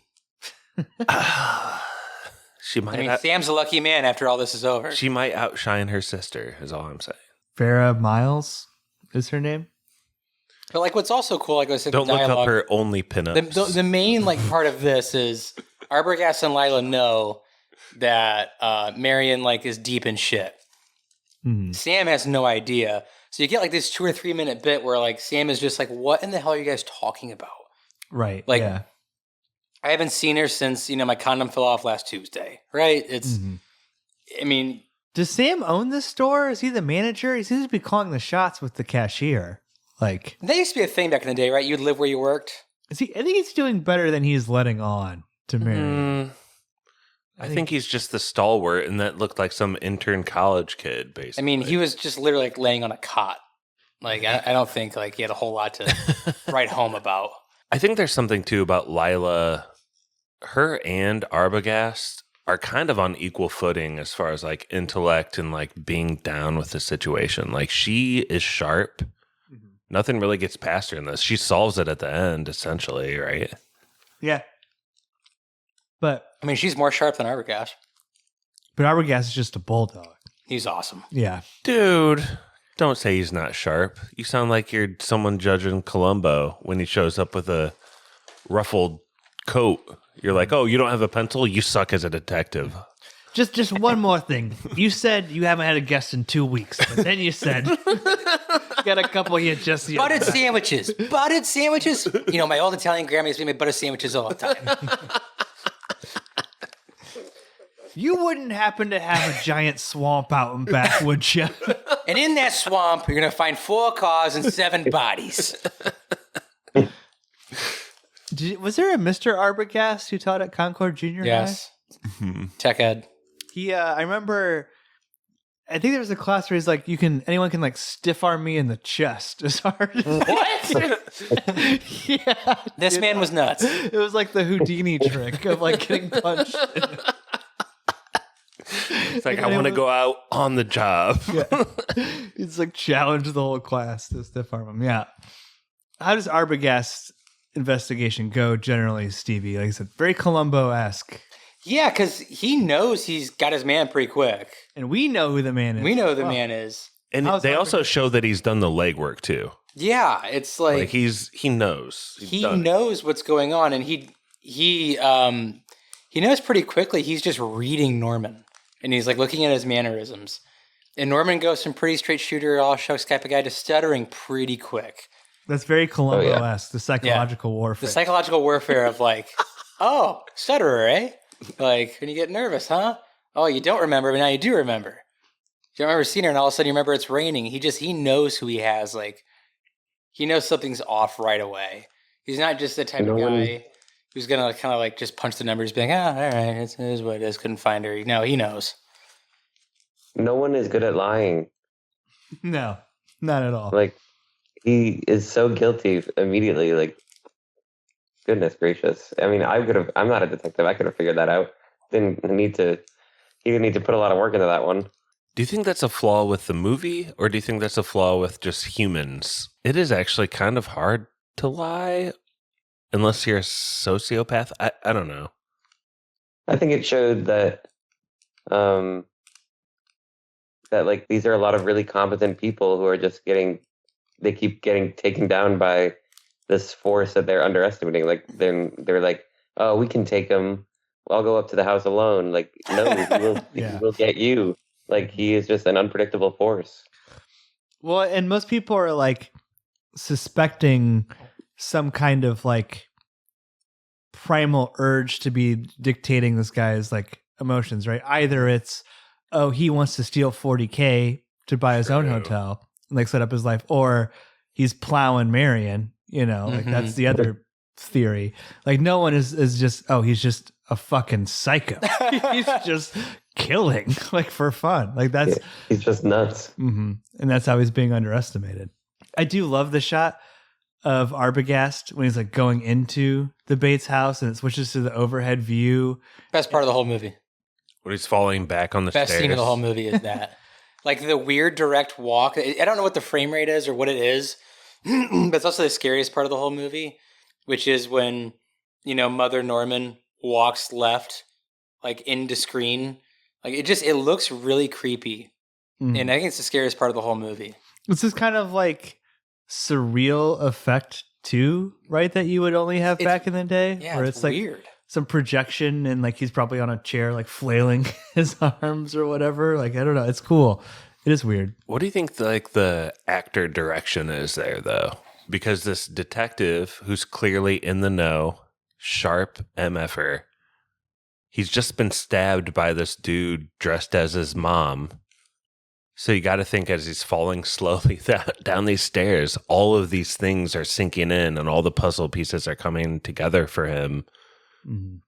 She might. Sam's a lucky man after all this is over. She might outshine her sister, is all I'm saying. Farrah Miles is her name. But like, what's also cool, like I said, don't the dialogue, look up her only pinups. The main like part of this is Arbogast and Lila know that Marion like is deep in shit. Sam has no idea, so you get like this 2 or 3 minute bit where like Sam is just like, "What in the hell are you guys talking about?" Right. Like, yeah. I haven't seen her since my condom fell off last Tuesday. Right? It's. I mean. Does Sam own this store? Is he the manager? He seems to be calling the shots with the cashier. Like that used to be a thing back in the day, right? You'd live where you worked. Is he? I think he's doing better than he's letting on to Mary. I think he's just the stalwart, and that looked like some intern college kid, basically. I mean, he was just literally like laying on a cot. Like, I don't think like he had a whole lot to write home about. I think there's something too about Lila. Her and Arbogast are kind of on equal footing as far as like intellect and like being down with the situation. Like she is sharp. Nothing really gets past her in this. She solves it at the end, essentially, right? Yeah. But I mean, she's more sharp than Arbogast. But Arbogast is just a bulldog. He's awesome. Yeah. Dude, don't say he's not sharp. You sound like you're someone judging Columbo when he shows up with a ruffled coat. You're like, oh, you don't have a pencil? You suck as a detective. Just one more thing. You said you haven't had a guest in 2 weeks, but then you said you got a couple here just yet. Buttered sandwiches. Buttered sandwiches. My old Italian grandma used to make butter sandwiches all the time. You wouldn't happen to have a giant swamp out in back, would you? And in that swamp, you're going to find 4 cars and 7 bodies. Was there a Mr. Arbogast who taught at Concord Junior Yes. Tech ed. He, I remember, I think there was a class where he's like, anyone can like stiff arm me in the chest as hard as What? Yeah. This man was nuts. It was like the Houdini trick of like getting punched. It's like, I want to go out on the job. Yeah. It's like challenge the whole class to stiff arm him. Yeah. How does Arbogast's investigation go generally, Stevie? Like I said, very Columbo-esque. Yeah, because he knows he's got his man pretty quick. And we know who the man is. We know who the man is. And they also show that he's done the legwork too. Yeah, it's like he knows. He knows what's going on, and he knows pretty quickly. He's just reading Norman, and he's like looking at his mannerisms. And Norman goes from pretty straight shooter, all shucks type of guy to stuttering pretty quick. That's very Columbo-esque, the psychological warfare. The psychological warfare of like, oh, stutterer, eh? Like, when you get nervous, huh? Oh, you don't remember, but now you do remember. You don't remember seeing her, and all of a sudden you remember it's raining. He knows who he has. Like, he knows something's off right away. He's not just the type of guy who's going to kind of like just punch the numbers, be like, all right, it is what it is. Couldn't find her. No, he knows. No one is good at lying. No, not at all. Like, he is so guilty immediately. Like, goodness gracious. I mean, I'm not a detective. I could have figured that out. He didn't need to put a lot of work into that one. Do you think that's a flaw with the movie, or do you think that's a flaw with just humans? It is actually kind of hard to lie unless you're a sociopath. I don't know. I think it showed that that like these are a lot of really competent people who are just they keep getting taken down by this force that they're underestimating. Like they're like, oh, we can take him. I'll go up to the house alone. Like, no, he will get you. Like, he is just an unpredictable force. Well, and most people are like suspecting some kind of like primal urge to be dictating this guy's like emotions, right? Either it's, oh, he wants to steal $40K to buy his own hotel and like set up his life, or he's plowing Marion, like that's the other theory. Like no one is just, oh, he's just a fucking psycho. He's just killing like for fun. Like that's he's just nuts. And that's how he's being underestimated. I do love the shot of Arbogast when he's like going into the Bates house and it switches to the overhead view. Best part of the whole movie. When he's falling back on the Best stairs. scene of the whole movie is that. Like the weird direct walk. I don't know what the frame rate is or what it is, but it's also the scariest part of the whole movie, which is when, Mother Norman walks left, like into screen. Like it looks really creepy. And I think it's the scariest part of the whole movie. It's this kind of like surreal effect too, right? That you would only have back in the day. Yeah, where it's like weird. Some projection and like he's probably on a chair like flailing his arms or whatever. Like I don't know. It's cool. It is weird. What do you think the actor direction is there though? Because this detective who's clearly in the know, sharp MFer, he's just been stabbed by this dude dressed as his mom. So you got to think as he's falling slowly down these stairs, all of these things are sinking in and all the puzzle pieces are coming together for him.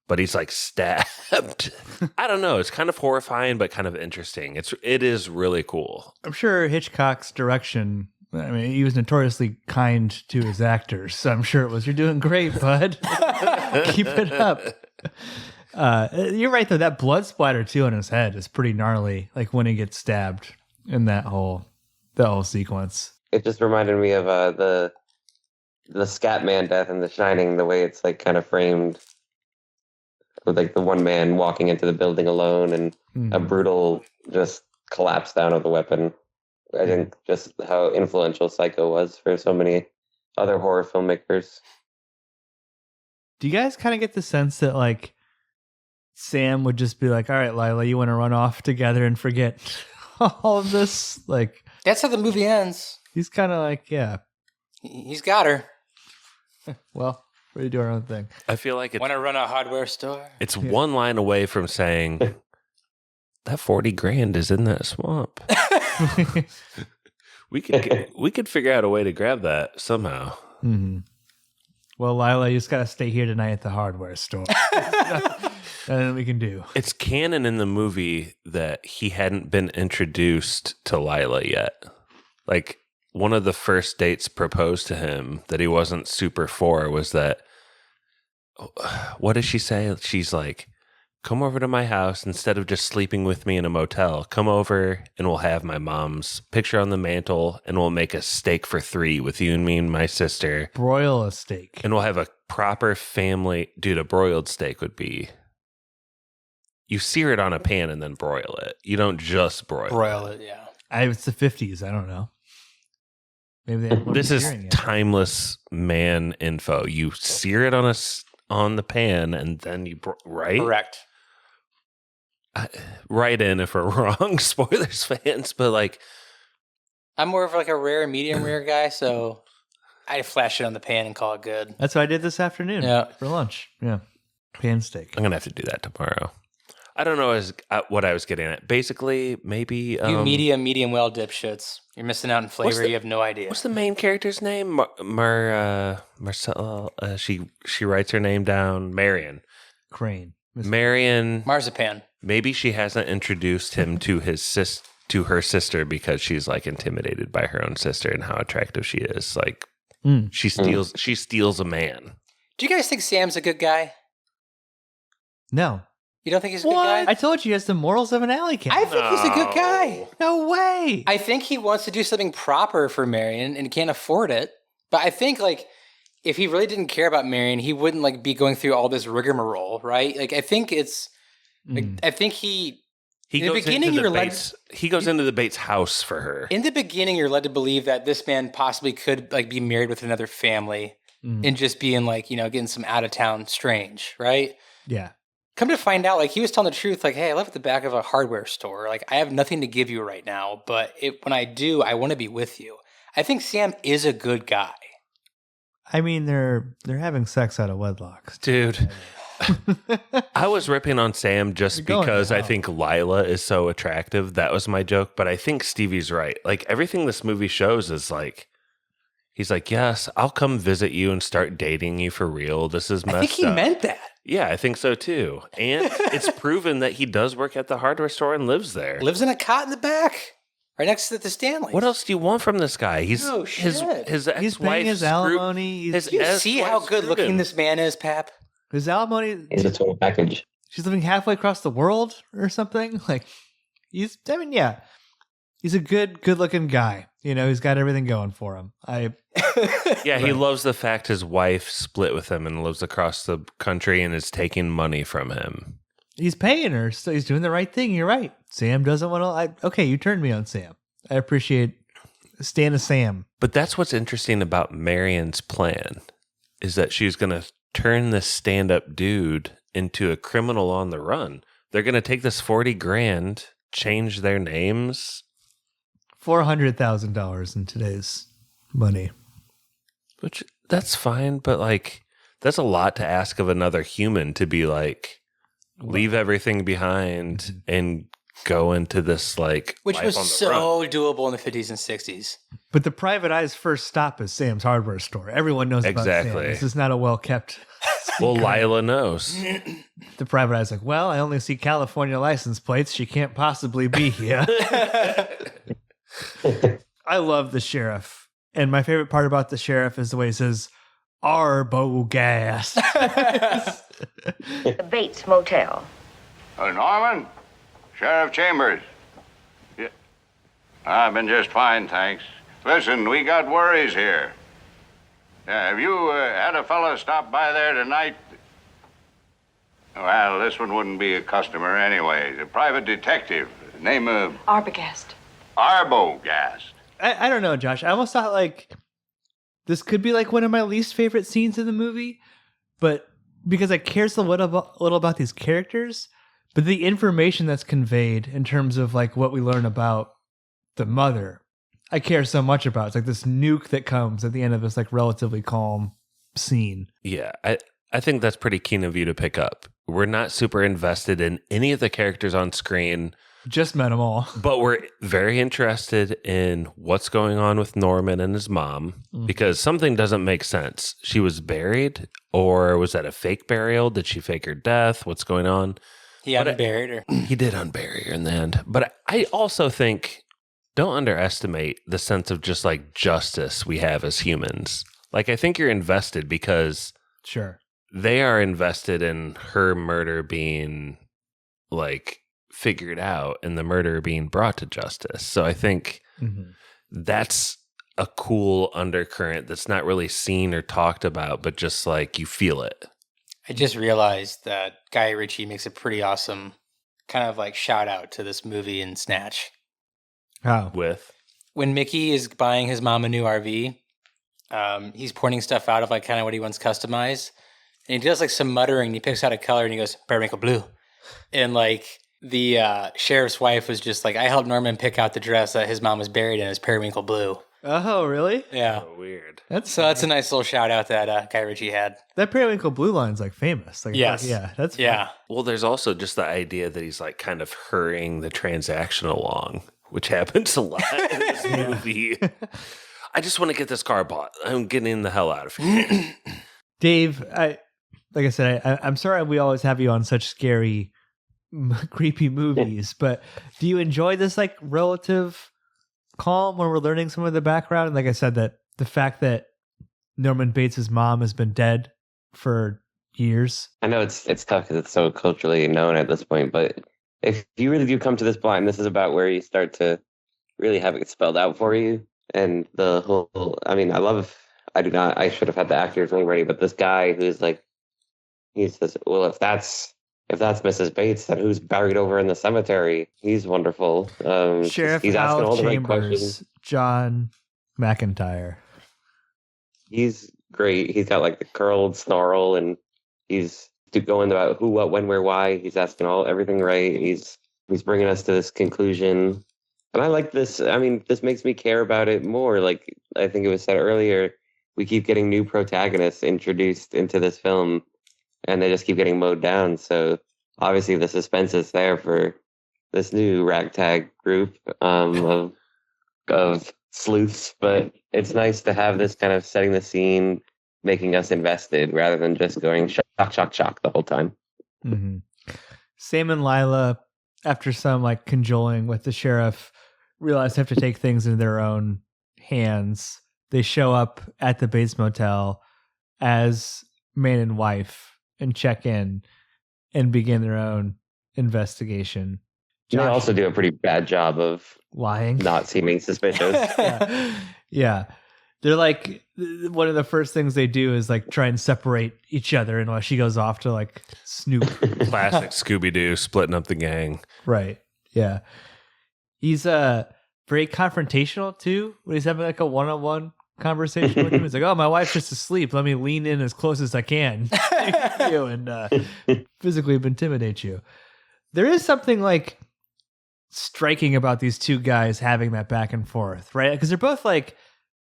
But he's like stabbed. I don't know. It's kind of horrifying, but kind of interesting. It is really cool. I'm sure Hitchcock's direction, I mean, he was notoriously kind to his actors. So I'm sure it was, you're doing great, bud. Keep it up. You're right, though. That blood splatter, too, on his head is pretty gnarly. Like when he gets stabbed in that whole sequence. It just reminded me of the Scatman death in The Shining, the way it's like kind of framed. With like the one man walking into the building alone and a brutal just collapse down of the weapon. I think just how influential Psycho was for so many other horror filmmakers. Do you guys kind of get the sense that like Sam would just be like, all right, Lila, you want to run off together and forget all of this? Like That's how the movie ends. He's kind of like, yeah. He's got her. Well, we do our own thing. I feel like Want to run a hardware store? It's one line away from saying that 40 grand is in that swamp. we could figure out a way to grab that somehow. Well, Lila, you just got to stay here tonight at the hardware store. Nothing we can do. It's canon in the movie that he hadn't been introduced to Lila yet. Like, one of the first dates proposed to him that he wasn't super for was that, what does she say? She's like, come over to my house instead of just sleeping with me in a motel. Come over and we'll have my mom's picture on the mantle and we'll make a steak for 3 with you and me and my sister. Broil a steak. And we'll have a proper family. Dude, a broiled steak would be, you sear it on a pan and then broil it. You don't just broil it. Yeah. It's the 50s. I don't know. Maybe this is timeless man info. You sear it on the pan and then you right? Correct. Write in if we're wrong, spoilers fans, but like I'm more of like a rare, medium rare guy, so I flash it on the pan and call it good. That's what I did this afternoon for lunch. Yeah. Pan steak. I'm gonna have to do that tomorrow. I don't know what I was getting at. Basically, maybe you medium well dipshits. You're missing out in flavor. You have no idea. What's the main character's name? Marcella. She writes her name down. Marion Crane. Marion Marzipan. Maybe she hasn't introduced him to her sister because she's like intimidated by her own sister and how attractive she is. Like she steals a man. Do you guys think Sam's a good guy? No. You don't think he's a good guy? I told you he has the morals of an alley cat. I think he's a good guy. No way. I think he wants to do something proper for Marion and can't afford it. But I think like if he really didn't care about Marion, he wouldn't like be going through all this rigmarole, right? Like I think it's I think he goes into the Bates house for her. In the beginning, you're led to believe that this man possibly could like be married with another family and just being like, getting some out of town strange, right? Yeah. Come to find out, like, he was telling the truth, like, hey, I live at the back of a hardware store. Like, I have nothing to give you right now, but when I do, I want to be with you. I think Sam is a good guy. I mean, they're having sex out of wedlock. Dude. I was ripping on Sam just because I think Lila is so attractive. That was my joke. But I think Stevie's right. Like, everything this movie shows is like, he's like, yes, I'll come visit you and start dating you for real. This is messed up. I think he meant that. Yeah, I think so too. And it's proven that he does work at the hardware store and lives there. Lives in a cot in the back, right next to the Stanley. What else do you want from this guy? He's Oh, shit. his He's paying his alimony. Do you see how good looking this man is, Pap? His alimony. It's a total package. She's living halfway across the world or something. Like, he's a good looking guy. You know, he's got everything going for him. Yeah, he loves the fact his wife split with him and lives across the country and is taking money from him. He's paying her, so he's doing the right thing. You're right. Sam doesn't want to. Okay, you turned me on Sam. I appreciate Stan a Sam. But that's what's interesting about Marion's plan, is that she's going to turn this stand-up dude into a criminal on the run. They're going to take this $40,000, change their names. $400,000 in today's money. Which, that's fine, but like, that's a lot to ask of another human to be like, leave everything behind and go into this like Which life was on the so run. doable in the 50s and 60s. But the private eye's first stop is Sam's hardware store. Everyone knows about Exactly. Sam. This is not a well-kept Well, Lila knows. The private eye's like, well, I only see California license plates. She can't possibly be here. I love the sheriff. And my favorite part about the sheriff is the way he says, Arbo gas. The Bates Motel. Norman? Sheriff Chambers. Yeah. I've been just fine, thanks. Listen, we got worries here. Have you had a fellow stop by there tonight? Well, this one wouldn't be a customer anyway. A private detective. Name of... Arbogast. Arbogast. I don't know, Josh. I almost thought like this could be like one of my least favorite scenes in the movie, but because I care so little about these characters, but the information that's conveyed in terms of like what we learn about the mother, I care so much about. It's like this nuke that comes at the end of this like relatively calm scene. Yeah, I think that's pretty keen of you to pick up. We're not super invested in any of the characters on screen. Just met them all. But we're very interested in what's going on with Norman and his mom because something doesn't make sense. She was buried, or was that a fake burial? Did she fake her death? What's going on? He unburied her. He did unbury her in the end. But I also think, don't underestimate the sense of just like justice we have as humans. Like, I think you're invested because Sure. they are invested in her murder being like figured out and the murderer being brought to justice. So I think that's a cool undercurrent that's not really seen or talked about, but just like you feel it. I just realized that Guy Ritchie makes a pretty awesome kind of like shout out to this movie in Snatch. How? With When Mickey is buying his mom a new RV, he's pointing stuff out of like kind of what he wants customized. And he does like some muttering and he picks out a color and he goes, periwinkle blue. And like the sheriff's wife was just like, I helped Norman pick out the dress that his mom was buried in as periwinkle blue. Oh, really? Yeah. oh, weird. That's a nice little shout out that Guy Ritchie had. That periwinkle blue line's like famous. Like, Yes. yeah, that's Yeah. Well, there's also just the idea that he's like kind of hurrying the transaction along, which happens a lot in this movie. I just want to get this car bought. I'm getting the hell out of here. Dave, like I said, I'm sorry we always have you on such scary, creepy movies, but do you enjoy this like relative calm when we're learning some of the background? And like I said, that the fact that Norman Bates' mom has been dead for years. I know it's tough because it's so culturally known at this point, but if you really do come to this blind, this is about where you start to really have it spelled out for you. And the whole, I mean, I should have had the actor's name ready, but this guy who's like, he says, well, if that's Mrs. Bates, then who's buried over in the cemetery? He's wonderful. Sheriff he's asking all Al the right Chambers, questions. John McIntyre. He's great. He's got like the curled snarl, and he's going about who, what, when, where, why. He's asking everything right. He's bringing us to this conclusion. And I like this. I mean, this makes me care about it more. Like I think it was said earlier, we keep getting new protagonists introduced into this film, and they just keep getting mowed down. So obviously the suspense is there for this new ragtag group of sleuths. But it's nice to have this kind of setting the scene, making us invested rather than just going shock, shock, shock the whole time. Mm-hmm. Sam and Lila, after some like cajoling with the sheriff, realize they have to take things into their own hands. They show up at the Bates Motel as man and wife and check in and begin their own investigation. They also do a pretty bad job of lying, not seeming suspicious. Yeah. They're like, one of the first things they do is like try and separate each other, and while she goes off to like snoop. Classic Scooby-Doo, splitting up the gang. Right. Yeah. He's very confrontational too when he's having like a one-on-one conversation with him. He's like, "Oh, my wife's just asleep. Let me lean in as close as I can you and physically intimidate you." There is something like striking about these two guys having that back and forth, right? Because they're both like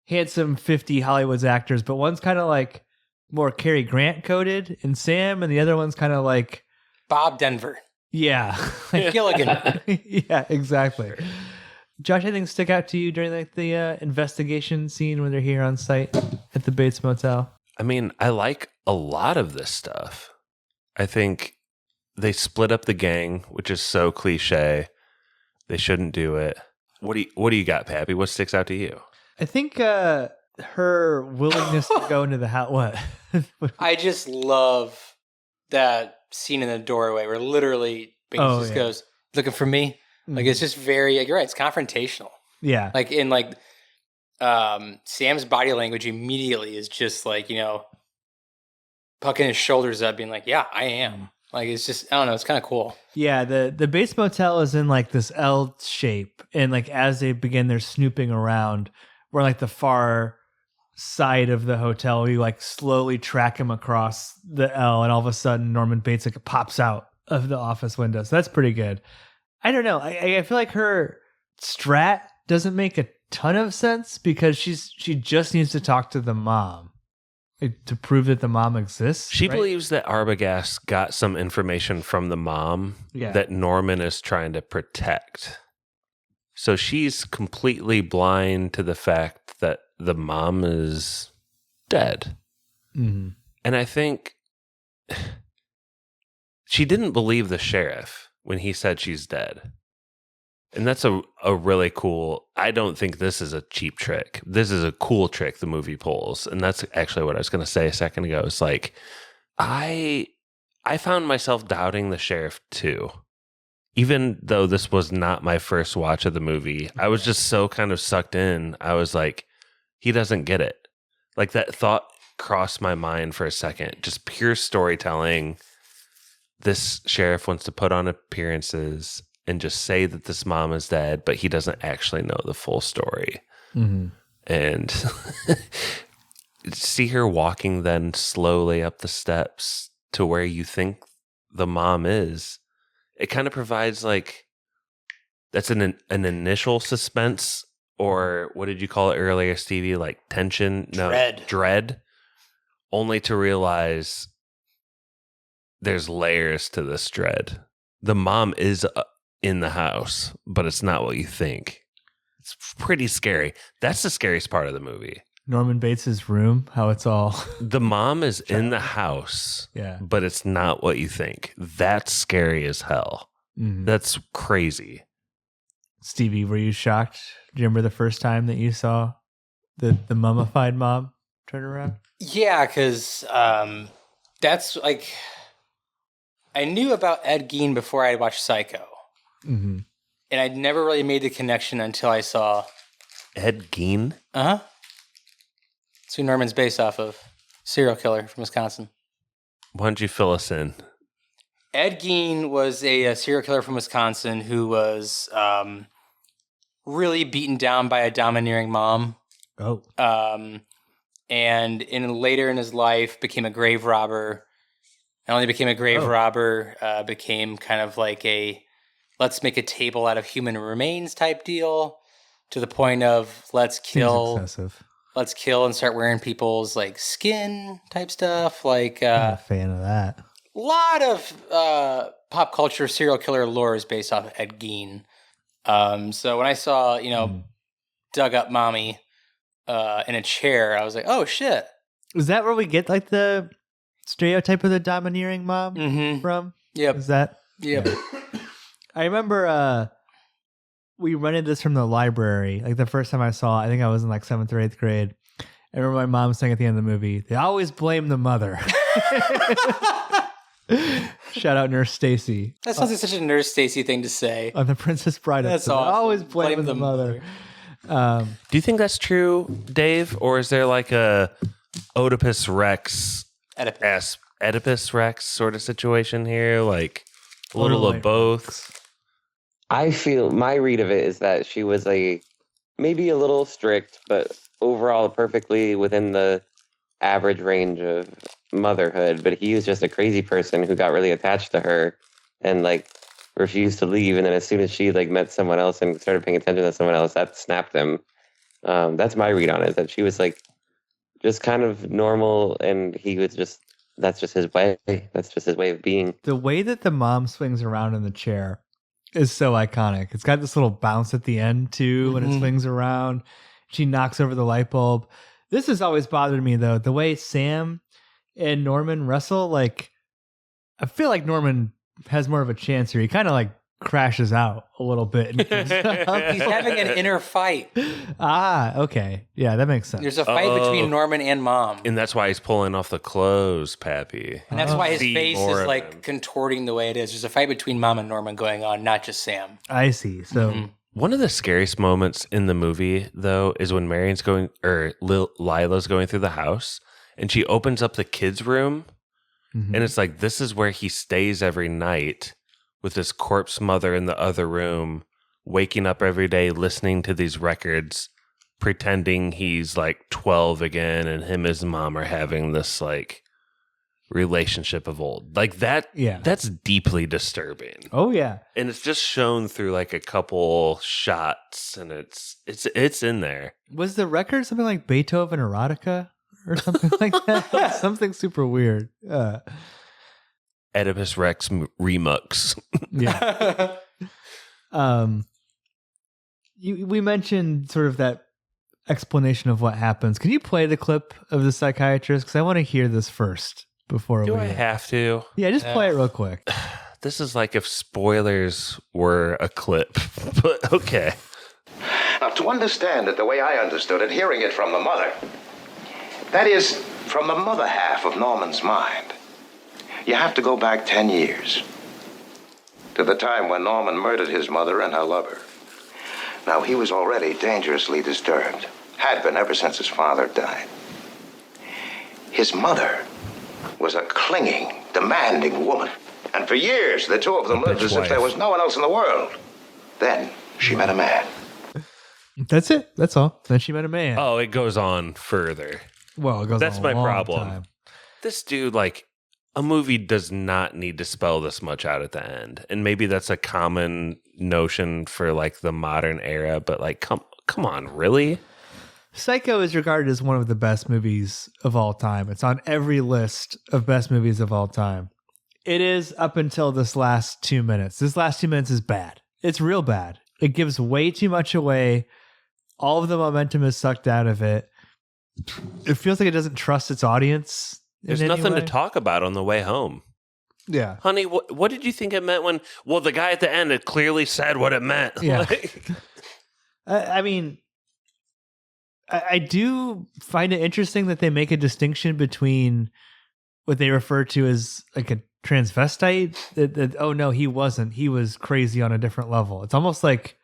handsome 50 Hollywood's actors, but one's kind of like more Cary Grant coded in Sam, and the other one's kind of like Bob Denver. Yeah. Gilligan. Yeah, exactly. Josh, anything stick out to you during like the investigation scene when they're here on site at the Bates Motel? I mean, I like a lot of this stuff. I think they split up the gang, which is so cliche. They shouldn't do it. What do you got, Pappy? What sticks out to you? I think her willingness to go into the house. What? I just love that scene in the doorway where literally Bates goes, "Looking for me?" Like, it's just very, you're right, it's confrontational. Yeah. Like, in like, Sam's body language immediately is just like, you know, pucking his shoulders up, being like, "Yeah, I am." Like, it's just, I don't know, it's kind of cool. Yeah, the Bates Motel is in like this L shape, and like as they begin their snooping around, we're like the far side of the hotel, you like slowly track him across the L, and all of a sudden Norman Bates like pops out of the office window. So that's pretty good. I don't know. I feel like her strat doesn't make a ton of sense because she just needs to talk to the mom to prove that the mom exists. She right? believes that Arbogast got some information from the mom that Norman is trying to protect. So she's completely blind to the fact that the mom is dead. Mm-hmm. And I think she didn't believe the sheriff when he said she's dead. And that's a really cool, I don't think this is a cheap trick. This is a cool trick the movie pulls. And that's actually what I was going to say a second ago. It's like, I found myself doubting the sheriff too. Even though this was not my first watch of the movie, I was just so kind of sucked in. I was like, he doesn't get it. Like, that thought crossed my mind for a second. Just pure storytelling. This sheriff wants to put on appearances and just say that this mom is dead, but he doesn't actually know the full story. Mm-hmm. And see her walking then slowly up the steps to where you think the mom is. It kind of provides like, that's an initial suspense, or what did you call it earlier, Stevie? Like tension? No, dread. Only to realize there's layers to this dread. The mom is in the house, but it's not what you think. It's pretty scary. That's the scariest part of the movie. Norman Bates's room, how it's all... The mom is in the house, but it's not what you think. That's scary as hell. Mm-hmm. That's crazy. Stevie, were you shocked? Do you remember the first time that you saw the mummified mom turn around? Yeah, because that's like... I knew about Ed Gein before I had watched Psycho. Mm-hmm. And I'd never really made the connection until I saw... Ed Gein? Uh-huh. That's who Norman's based off of. Serial killer from Wisconsin. Why don't you fill us in? Ed Gein was a serial killer from Wisconsin who was really beaten down by a domineering mom. Oh. And later in his life became a grave robber. Not only became a grave robber, became kind of like a let's make a table out of human remains type deal, to the point of let's kill. Seems excessive. let's kill and start wearing people's like skin type stuff. Like I'm a fan of that. a lot of pop culture serial killer lore is based off Ed Gein. So when I saw, dug up mommy in a chair, I was like, oh shit. Is that where we get like the stereotype of the domineering mom from? Yep. Is that? Yep. Yeah. I remember we rented this from the library. Like the first time I saw it, I think I was in like 7th or 8th grade. I remember my mom saying at the end of the movie, they always blame the mother. Shout out Nurse Stacy. That sounds like such a Nurse Stacy thing to say. On the Princess Bride That's episode. awesome. Always blame the mother. Do you think that's true, Dave? Or is there like a Oedipus Rex, Oedipus Rex sort of situation here? Like a little of both? I feel my read of it is that she was maybe a little strict, but overall perfectly within the average range of motherhood. But he was just a crazy person who got really attached to her and like refused to leave. And then as soon as she like met someone else and started paying attention to someone else, that snapped him. That's my read on it, that she was like just kind of normal and he was just, that's just his way. That's just his way of being. The way that the mom swings around in the chair is so iconic. It's got this little bounce at the end too when it swings around. She knocks over the light bulb. This has always bothered me though. The way Sam and Norman wrestle, like I feel like Norman has more of a chance here. He kind of like crashes out a little bit. And He's having an inner fight. Okay. Yeah, that makes sense. There's a fight between Norman and mom. And that's why he's pulling off the clothes, Pappy. And that's why his See face more is of like him. contorting the way it is. There's a fight between mom and Norman going on, not just Sam. I see. So One of the scariest moments in the movie, though, is when Marion's going, or Lila's going through the house, and she opens up the kids' room, and it's like, this is where he stays every night with his corpse mother in the other room, waking up every day, listening to these records, pretending he's like 12 again, and him and his mom are having this like relationship of old. Like that, that's deeply disturbing. Oh yeah. And it's just shown through like a couple shots, and it's in there. Was the record something like Beethoven erotica or something like that? Something super weird. Oedipus Rex remux. Yeah. We mentioned sort of that explanation of what happens. Can you play the clip of the psychiatrist? Because I want to hear this first before Do I have to? Yeah, just play it real quick. This is like if spoilers were a clip, but okay. Now, to understand it the way I understood it, hearing it from the mother, that is, from the mother half of Norman's mind, you have to go back 10 years to the time when Norman murdered his mother and her lover. Now, he was already dangerously disturbed, had been ever since his father died. His mother was a clinging, demanding woman. And for years, the two of them lived as if there was no one else in the world. Then she met a man. That's it. That's all. Then she met a man. Oh, it goes on further. Well, it goes That's on a my long problem. time. This dude, like, a movie does not need to spell this much out at the end. And maybe that's a common notion for like the modern era, but like come on, really? Psycho is regarded as one of the best movies of all time. It's on every list of best movies of all time. It is up until this last 2 minutes. This last 2 minutes is bad. It's real bad. It gives way too much away. All of the momentum is sucked out of it. It feels like it doesn't trust its audience. There's nothing to talk about on the way home. Yeah. Honey, what did you think it meant when... Well, the guy at the end, it clearly said what it meant. Yeah. Like, I mean, I do find it interesting that they make a distinction between what they refer to as like a transvestite. That oh, no, he wasn't. He was crazy on a different level. It's almost like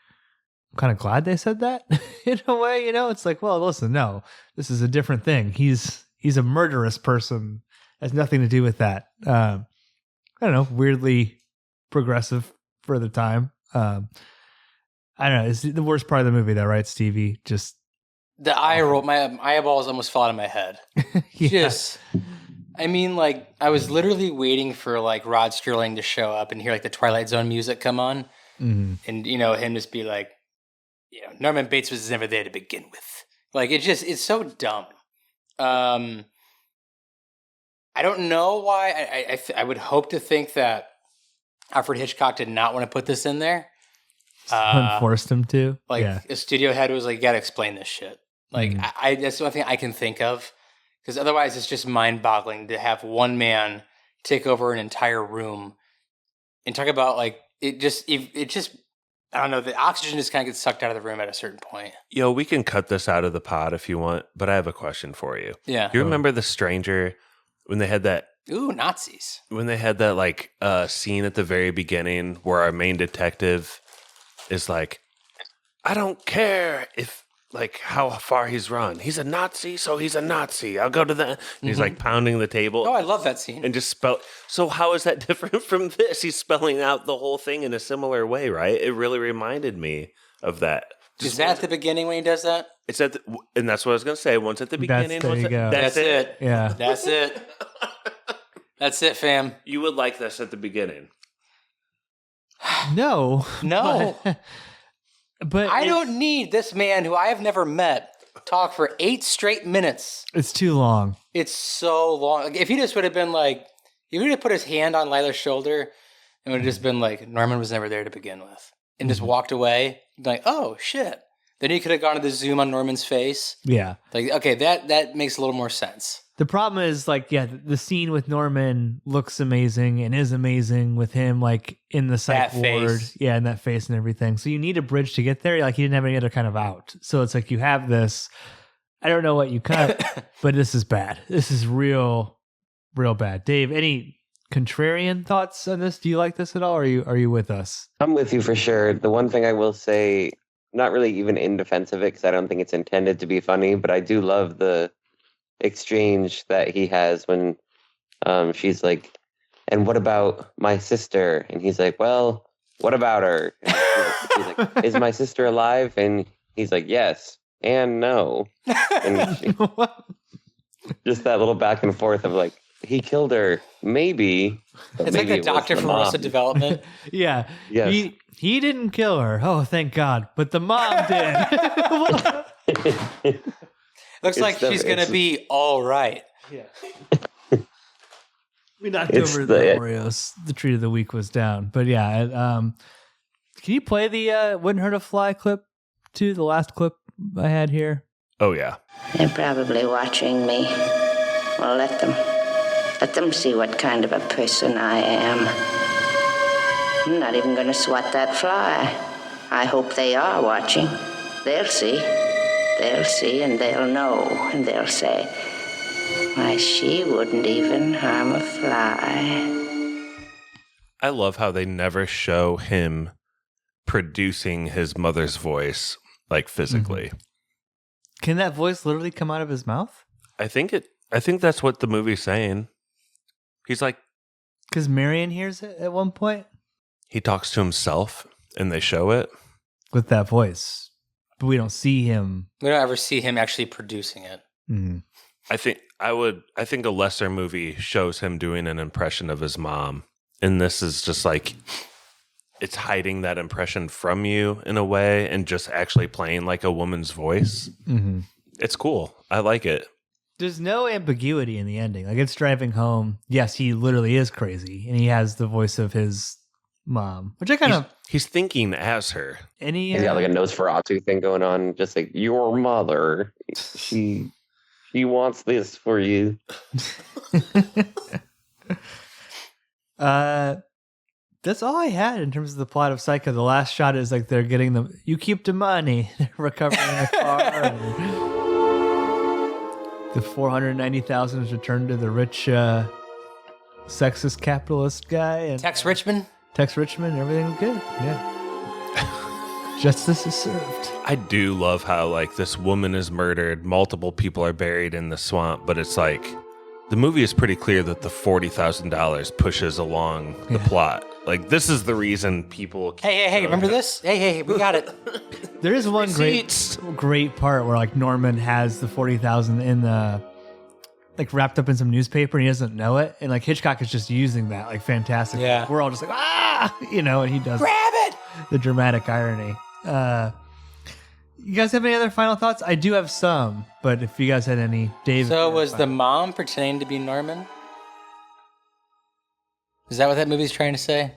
I'm kind of glad they said that in a way, you know? It's like, well, listen, no, this is a different thing. He's a murderous person. Has nothing to do with that. I don't know, weirdly progressive for the time. I don't know. It's the worst part of the movie, though, right, Stevie? Just the eye roll. My eyeballs almost fell out of my head. Just, I mean, like I was literally waiting for like Rod Sterling to show up and hear like the Twilight Zone music come on, and him just be like, Norman Bates was never there to begin with. Like it's so dumb. I don't know why. I would hope to think that Alfred Hitchcock did not want to put this in there. Someone forced him to. Like a studio head was like, "You got to explain this shit." Like that's the only thing I can think of, because otherwise it's just mind-boggling to have one man take over an entire room and talk about like it just I don't know, the oxygen just kind of gets sucked out of the room at a certain point. Yo, we can cut this out of the pod if you want, but I have a question for you. Yeah. You remember The Stranger when they had that? Ooh, Nazis. When they had that like scene at the very beginning where our main detective is like, I don't care if like how far he's run. He's a Nazi, so he's a Nazi. I'll go to the. And he's like pounding the table. Oh, I love that scene. And just spell. So how is that different from this? He's spelling out the whole thing in a similar way, right? It really reminded me of that. Is that at the beginning when he does that? It's at, and that's what I was going to say. Once at the beginning, That's it. Yeah, that's it. That's it, fam. You would like this at the beginning. No. But I don't need this man who I have never met talk for 8 straight minutes. It's too long. It's so long. Like, if he just would have been like, if he would have put his hand on Lila's shoulder and would have just been like, Norman was never there to begin with, and just walked away, like, oh shit. Then he could have gone to the zoom on Norman's face. Yeah. Like, okay, that makes a little more sense. The problem is, like, yeah, the scene with Norman looks amazing and is amazing with him, like, in the psych ward. Yeah, in that face and everything. So you need a bridge to get there. Like, he didn't have any other kind of out. So it's like you have this. I don't know what you cut, but this is bad. This is real bad. Dave, any contrarian thoughts on this? Do you like this at all? Or are you with us? I'm with you for sure. The one thing I will say, not really even in defense of it, because I don't think it's intended to be funny, but I do love the exchange that he has when she's like, and what about my sister? And he's like, well, what about her? And she's like, is my sister alive? And he's like, yes and no. And just that little back and forth of like, he killed her, maybe. It's maybe like the doctor from Arrested Development. Yeah. Yes. He didn't kill her. Oh, thank God. But the mom did. Looks like she's going to be all right. Yeah. We knocked over the Oreos. The treat of the week was down. But yeah, can you play the Wouldn't Hurt a Fly clip too? The last clip I had here. Oh, yeah. They're probably watching me. Well, let them see what kind of a person I am. I'm not even going to swat that fly. I hope they are watching. They'll see. They'll see and they'll know, and they'll say, why, she wouldn't even harm a fly. I love how they never show him producing his mother's voice, like physically. Mm-hmm. Can that voice literally come out of his mouth? I think that's what the movie's saying. He's like, because Marion hears it at one point. He talks to himself, and they show it with that voice. But we don't see him. We don't ever see him actually producing it. Mm-hmm. I think a lesser movie shows him doing an impression of his mom. And this is just like, it's hiding that impression from you in a way and just actually playing like a woman's voice. Mm-hmm. It's cool. I like it. There's no ambiguity in the ending. Like, it's driving home. Yes, he literally is crazy. And he has the voice of his mom, which I kind of... He's thinking as her. And he's got like a Nosferatu thing going on, just like, your mother, she wants this for you. That's all I had in terms of the plot of Psycho. The last shot is like they're getting them. You keep the money. They're recovering the car. The $490,000 is returned to the rich, sexist capitalist guy. And Tex Richmond. Everything's good. Yeah. Justice is served. I do love how like this woman is murdered. Multiple people are buried in the swamp, but it's like the movie is pretty clear that the $40,000 pushes along the plot. Like, this is the reason people... Hey, remember this? Hey, we got it. There is one great part where, like, Norman has the $40,000 in the... like, wrapped up in some newspaper, and he doesn't know it. And, like, Hitchcock is just using that, like, fantastic. Yeah. We're all just like, ah! You know, and he does... Grab it! The dramatic irony. You guys have any other final thoughts? I do have some, but if you guys had any, Dave. So was the mom pretending to be Norman? Is that what that movie's trying to say?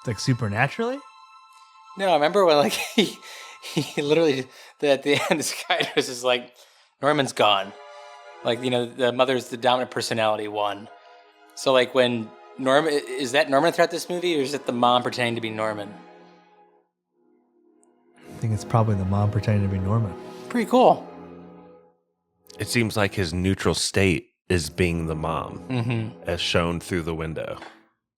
Like supernaturally? No, I remember when like he literally at the end, the psychiatrist is like, Norman's gone. Like, you know, the mother's the dominant personality one. So like when Norman, is that Norman throughout this movie, or is it the mom pretending to be Norman? I think it's probably the mom pretending to be Norman. Pretty cool. It seems like his neutral state is being the mom, as shown through the window.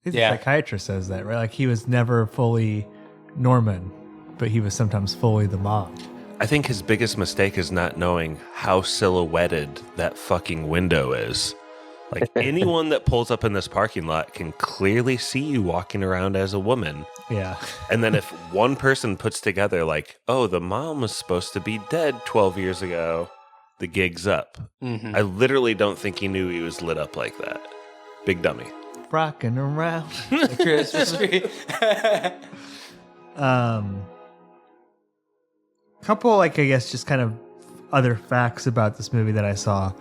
The psychiatrist says that, right? Like he was never fully Norman, but he was sometimes fully the mom. I think his biggest mistake is not knowing how silhouetted that fucking window is. Like anyone that pulls up in this parking lot can clearly see you walking around as a woman. Yeah. And then if one person puts together like, oh, the mom was supposed to be dead 12 years ago, the gig's up. I literally don't think he knew he was lit up like that. Big dummy. Rocking around the Christmas tree. Couple, like, I guess, just kind of other facts about this movie that I saw.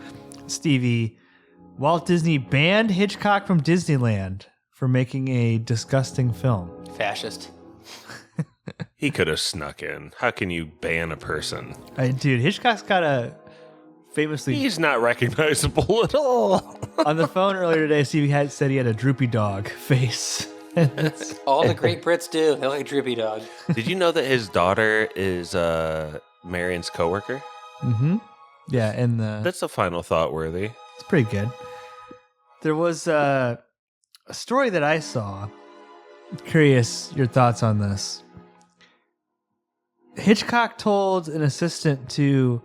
Stevie, Walt Disney banned Hitchcock from Disneyland for making a disgusting film. Fascist. He could have snuck in. How can you ban a person? Dude, Hitchcock's got a famously... He's not recognizable at all. On the phone earlier today, Stevie said he had a droopy dog face. All the great Brits do. They like a droopy dog. Did you know that his daughter is Marion's coworker? Yeah, and that's a final thought worthy. It's pretty good. There was a story that I saw. I'm curious your thoughts on this. Hitchcock told an assistant to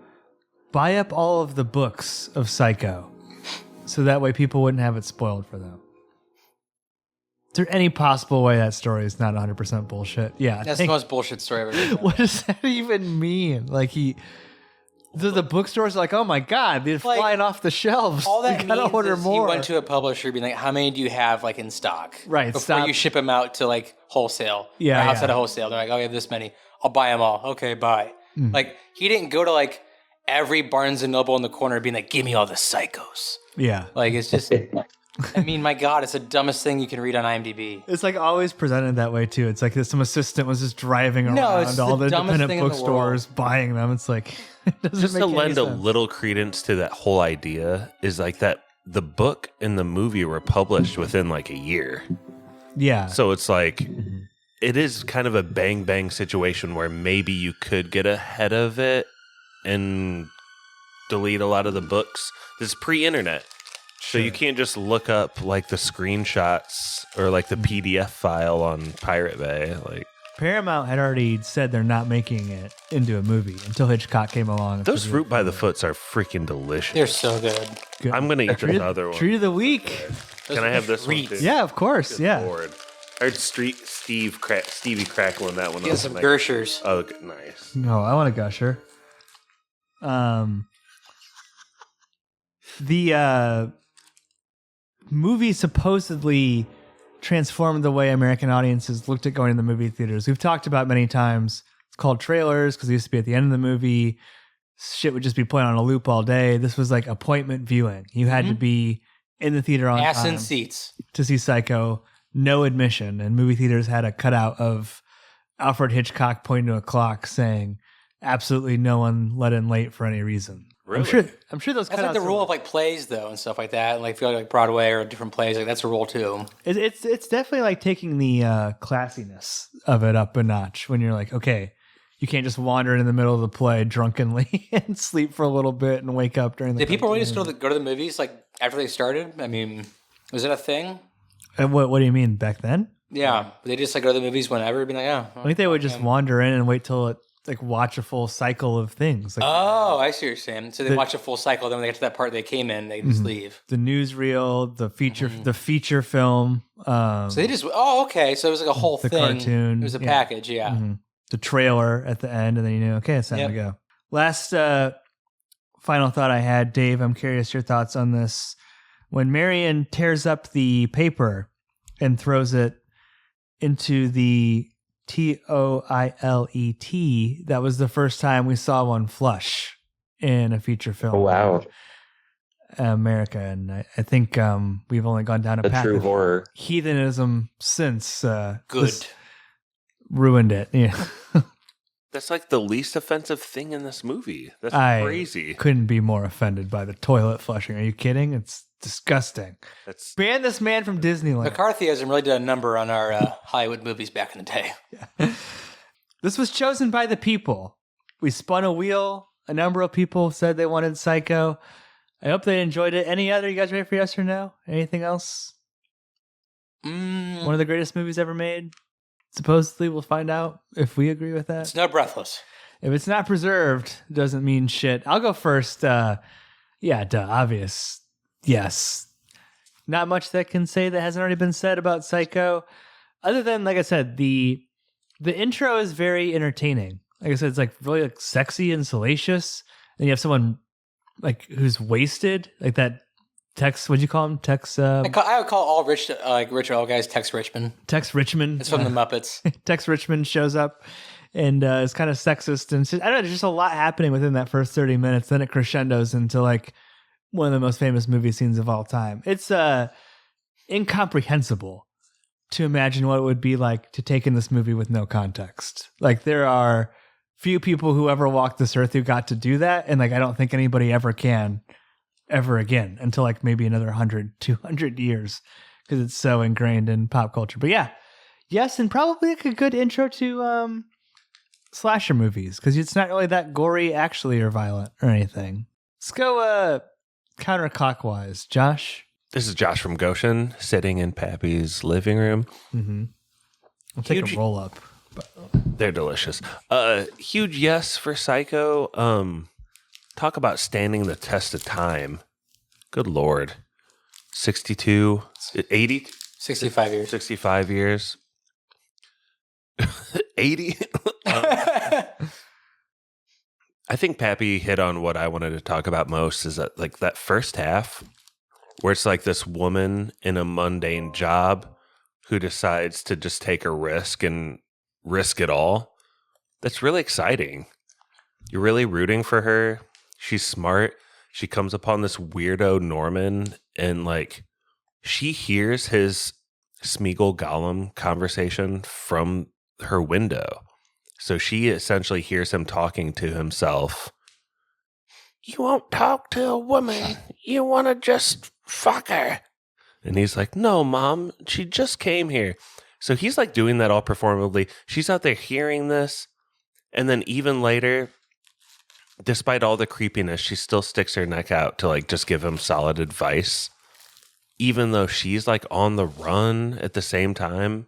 buy up all of the books of Psycho, so that way people wouldn't have it spoiled for them. Is there any possible way that story is not 100% bullshit? Yeah. That's the most bullshit story I've ever heard. What does that even mean? Like the bookstores are like, oh my God, they're flying off the shelves. All that we gotta means order is more. you went to a publisher being like, how many do you have like in stock? Right. Before you ship them out to like wholesale. Yeah, or outside of wholesale. They're like, oh, we have this many. I'll buy them all. Okay, bye. Like he didn't go to like every Barnes and Noble in the corner being like, give me all the Psychos. Yeah. Like it's just... I mean, my God, it's the dumbest thing you can read on IMDb. It's like always presented that way too. It's like some assistant was just driving around all the independent bookstores buying them. It's like it doesn't just make to any lend sense. a little credence to that whole idea is like that the book and the movie were published within like a year. Yeah. So it's like it is kind of a bang bang situation where maybe you could get ahead of it and delete a lot of the books. This is pre-internet. So you can't just look up like the screenshots or like the PDF file on Pirate Bay. Like Paramount had already said they're not making it into a movie until Hitchcock came along. Those fruit by the foots are freaking delicious. They're so good. I'm gonna eat another one. Treat of the week. Can I have this one too? Yeah, of course. Good yeah. Lord. I heard Stevie crackling that one. Get up. some Gershers. Oh, nice. No, I want a gusher. The movie supposedly transformed the way American audiences looked at going to the movie theaters. We've talked about many times. It's called trailers because it used to be at the end of the movie. Shit would just be playing on a loop all day. This was like appointment viewing. You had to be in the theater on Ass time in seats to see Psycho. No admission. And movie theaters had a cutout of Alfred Hitchcock pointing to a clock saying, absolutely no one let in late for any reason. Really? I'm sure those That's cutouts like the are- rule of like plays though and stuff like that. And like if you go to like Broadway or different plays, like that's a rule too. It's definitely like taking the classiness of it up a notch when you're like, okay, you can't just wander in the middle of the play drunkenly and sleep for a little bit and wake up during the. Did people really cartoon. still go to the movies like after they started? I mean, was it a thing? And what do you mean back then? Yeah, they just like go to the movies whenever, be like, yeah. I think they would just wander in and wait till it like watch a full cycle of things. Like, Oh, I see what you're saying. So they watch a full cycle, then when they get to that part they came in, they just leave. the newsreel, the feature film. So they just okay. So it was like a whole the thing. cartoon, It was a yeah. package, yeah. The trailer at the end, and then you know, okay, it's time to go. Last final thought I had, Dave. I'm curious your thoughts on this. When Marion tears up the paper and throws it into the Toilet. That was the first time we saw one flush in a feature film. Oh, wow. America, and I think we've only gone down a path true of horror. heathenism since Good. this ruined it. Yeah. That's like the least offensive thing in this movie. That's I crazy. couldn't be more offended by the toilet flushing. Are you kidding? It's disgusting. Ban this man from Disneyland. McCarthyism really did a number on our Hollywood movies back in the day. This was chosen by the people. We spun a wheel. A number of people said they wanted Psycho. I hope they enjoyed it. Any other? You guys ready for yes or no? Anything else? One of the greatest movies ever made. Supposedly, we'll find out if we agree with that. It's no Breathless. If it's not preserved, it doesn't mean shit. I'll go first. Yeah, duh, obvious. Yes. Not much that can say that hasn't already been said about Psycho. Other than, like I said, the intro is very entertaining. Like I said, it's like really like sexy and salacious. And you have someone like who's wasted, like that Tex. What'd you call him? Tex. I would call all rich old guys Tex Richmond. Tex Richmond. It's from the Muppets. Tex Richmond shows up and is kind of sexist, and I don't know. There's just a lot happening within that first 30 minutes. Then it crescendos into like one of the most famous movie scenes of all time. It's incomprehensible to imagine what it would be like to take in this movie with no context. Like there are few people who ever walked this earth who got to do that, and like I don't think anybody ever can ever again until like maybe another 100, 200 years because it's so ingrained in pop culture. But yeah, yes, and probably like a good intro to slasher movies because it's not really that gory actually or violent or anything. Let's go counterclockwise. Josh? This is Josh from Goshen sitting in Pappy's living room. Mm-hmm. I'll take a roll up. They're delicious. Huge yes for Psycho. Talk about standing the test of time. Good Lord. 62, 80? 65 years. 65 years. 80? I think Pappy hit on what I wanted to talk about most is that like that first half where it's like this woman in a mundane job who decides to just take a risk and risk it all. That's really exciting. You're really rooting for her. She's smart. She comes upon this weirdo Norman and like she hears his Smeagol Gollum conversation from her window. So she essentially hears him talking to himself. You won't talk to a woman. You want to just fuck her. And he's like, no, Mom, she just came here. So he's like doing that all performatively. She's out there hearing this. And then even later, despite all the creepiness, she still sticks her neck out to like just give him solid advice. Even though she's like on the run at the same time.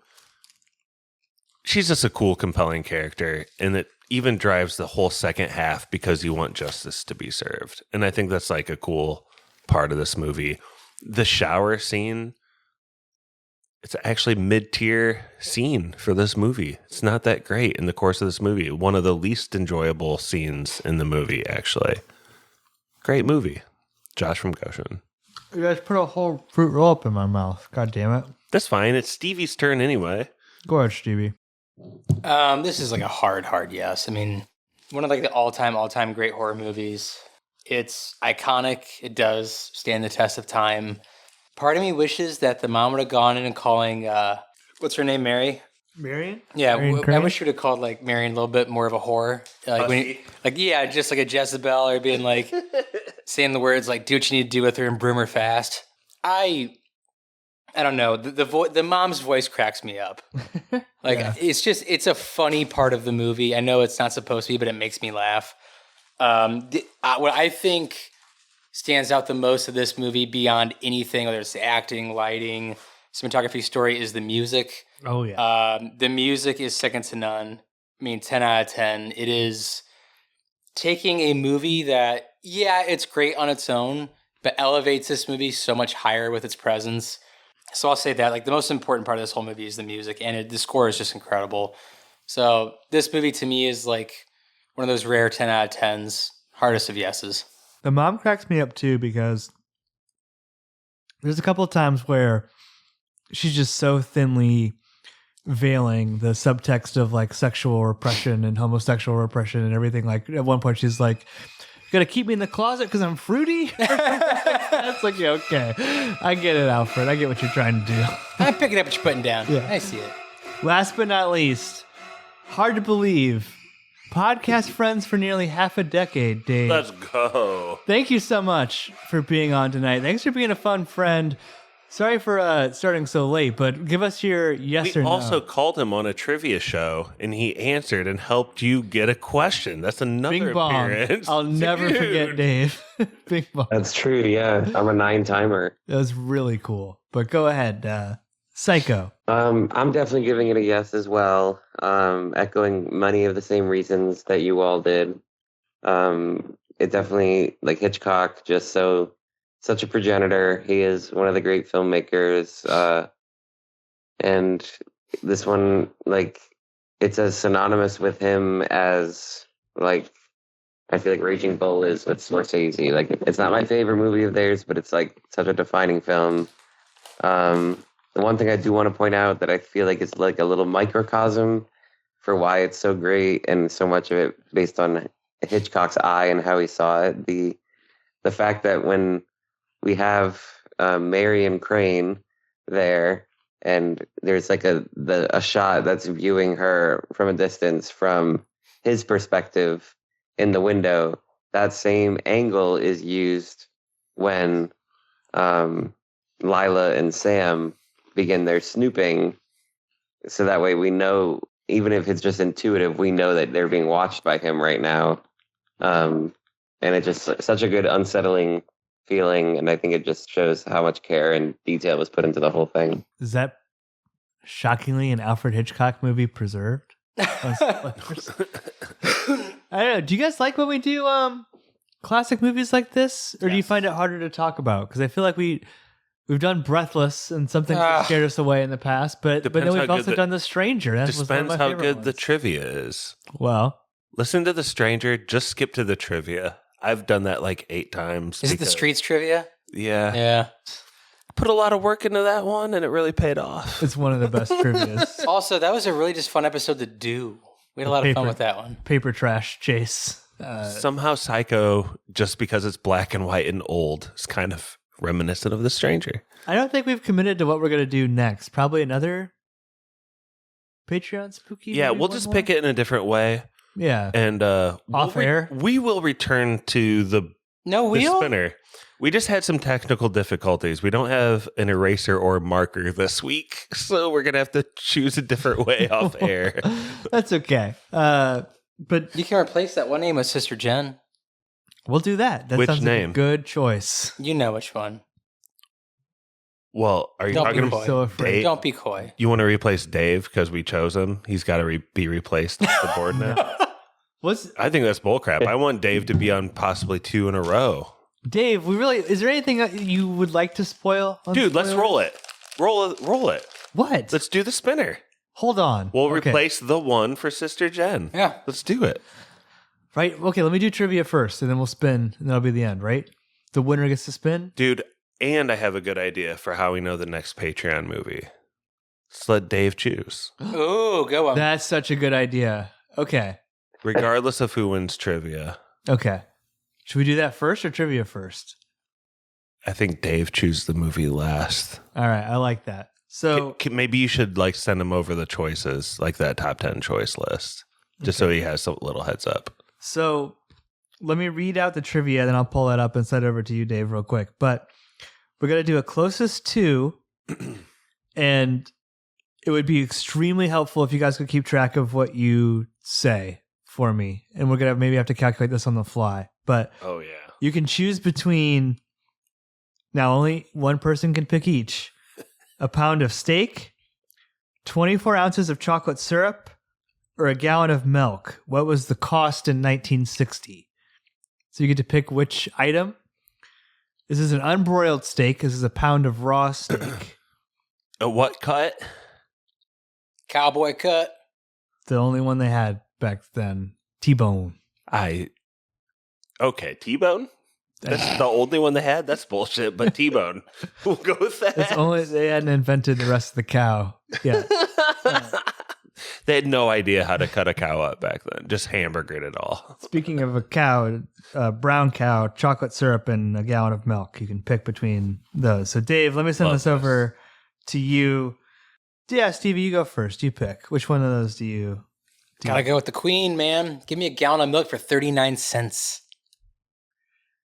She's just a cool, compelling character. And it even drives the whole second half because you want justice to be served. And I think that's like a cool part of this movie. The shower scene, it's actually mid-tier scene for this movie. It's not that great in the course of this movie. One of the least enjoyable scenes in the movie, actually. Great movie. Josh from Goshen. You guys put a whole fruit roll up in my mouth. God damn it. That's fine. It's Stevie's turn anyway. Go ahead, Stevie. This is like a hard yes. I mean, one of like the all-time great horror movies. It's iconic. It does stand the test of time. Part of me wishes that the mom would have gone in and calling, what's her name, Mary? Marion? Yeah, Marion I Crane? wish she would have called like Marion a little bit more of a horror. Just like a Jezebel or being like, saying the words like, do what you need to do with her and broom her fast. I don't know. The mom's voice cracks me up. Like it's a funny part of the movie. I know it's not supposed to be, but it makes me laugh. What I think stands out the most of this movie beyond anything, whether it's the acting, lighting, cinematography, story, is the music. Oh yeah. The music is second to none. I mean, 10 out of 10. It is taking a movie that, it's great on its own, but elevates this movie so much higher with its presence. So I'll say that, like, the most important part of this whole movie is the music, and the score is just incredible. So this movie to me is like one of those rare 10 out of 10s, hardest of yeses. The mom cracks me up too because there's a couple of times where she's just so thinly veiling the subtext of like sexual repression and homosexual repression and everything. Like at one point she's like, "You gotta keep me in the closet because I'm fruity." That's like, yeah, okay, I get it, Alfred. I get what you're trying to do. I'm picking up what you're putting down. Yeah. I see it. Last but not least, hard to believe, podcast friends for nearly half a decade, Dave. Let's go. Thank you so much for being on tonight. Thanks for being a fun friend. Sorry for starting so late, but give us your yes or We no. also called him on a trivia show, and he answered and helped you get a question. That's another Bing bong. appearance. I'll never Dude. forget Dave. Bing bong. That's true. Yeah, I'm a 9-timer. That was really cool. But go ahead, Psycho. I'm definitely giving it a yes as well. Echoing many of the same reasons that you all did. It definitely, like Hitchcock, just such a progenitor. He is one of the great filmmakers. And this one, like, it's as synonymous with him as, like, I feel like Raging Bull is with Scorsese. Like, it's not my favorite movie of theirs, but it's, like, such a defining film. The one thing I do want to point out that I feel like it's like a little microcosm for why it's so great, and so much of it based on Hitchcock's eye and how he saw it. The fact that when we have Marion Crane there, and there's like a shot that's viewing her from a distance from his perspective in the window, that same angle is used when Lila and Sam begin their snooping, so that way we know, even if it's just intuitive, we know that they're being watched by him right now. And it's just such a good unsettling feeling, and I think it just shows how much care and detail was put into the whole thing. Is that shockingly an Alfred Hitchcock movie preserved? I don't know. Do you guys like when we do classic movies like this, or do you find it harder to talk about? Because I feel like we've done Breathless and something that scared us away in the past, but then we've also done The Stranger. That was one of Depends my how favorite good ones. the trivia is. Well, listen to The Stranger, just skip to the trivia. I've done that like 8 times. Is it the Streets trivia? Yeah. Yeah. Put a lot of work into that one, and it really paid off. It's one of the best trivias. Also, that was a really just fun episode to do. We had a lot of fun with that one. Paper trash chase. Somehow Psycho, just because it's black and white and old, is kind of reminiscent of The Stranger. I don't think we've committed to what we're going to do next. Probably another Patreon spooky. Yeah, maybe we'll one just more? pick it in a different way. Yeah. And Off air? We will return to the spinner. We just had some technical difficulties. We don't have an eraser or marker this week, so we're going to have to choose a different way off air. That's okay. But you can replace that one name with Sister Jen. We'll do that. That Which sounds name? like a good choice. You know which one. Well, are you Don't talking be about so afraid. Dave? Don't be coy. You want to replace Dave because we chose him? He's got to be replaced off the board now. I think that's bullcrap. I want Dave to be on possibly 2 in a row. Dave, is there anything that you would like to spoil? Dude, let's roll it. Roll it. What? Let's do the spinner. Hold on. We'll Okay. replace the one for Sister Jen. Yeah. Let's do it. Right? Okay, let me do trivia first, and then we'll spin, and that'll be the end, right? The winner gets to spin? Dude, and I have a good idea for how we know the next Patreon movie. Let's let Dave choose. Ooh, go on. That's such a good idea. Okay. Regardless of who wins trivia. Okay. Should we do that first or trivia first? I think Dave chooses the movie last. All right, I like that. So Maybe you should like send him over the choices, like that top 10 choice list, just so he has a little heads up. So let me read out the trivia, then I'll pull that up and send it over to you, Dave, real quick. But we're going to do a closest to, and it would be extremely helpful if you guys could keep track of what you say for me. And we're going to maybe have to calculate this on the fly. But oh yeah, you can choose between, now only one person can pick each, a pound of steak, 24 ounces of chocolate syrup, or a gallon of milk. What was the cost in 1960? So you get to pick which item. This is an unbroiled steak. This is a pound of raw steak. A what cut? Cowboy cut. The only one they had back then. T-bone. Okay, T-bone? That's the only one they had? That's bullshit, but T-bone. We'll go with that. It's only they hadn't invented the rest of the cow. Yeah. They had no idea how to cut a cow up back then. Just hamburgered it all. Speaking of a cow, brown cow, chocolate syrup, and a gallon of milk. You can pick between those. So, Dave, let me send this over to you. Yeah, Stevie, you go first. You pick. Which one of those do you... Gotta go with the queen, man. Give me a gallon of milk for 39 cents.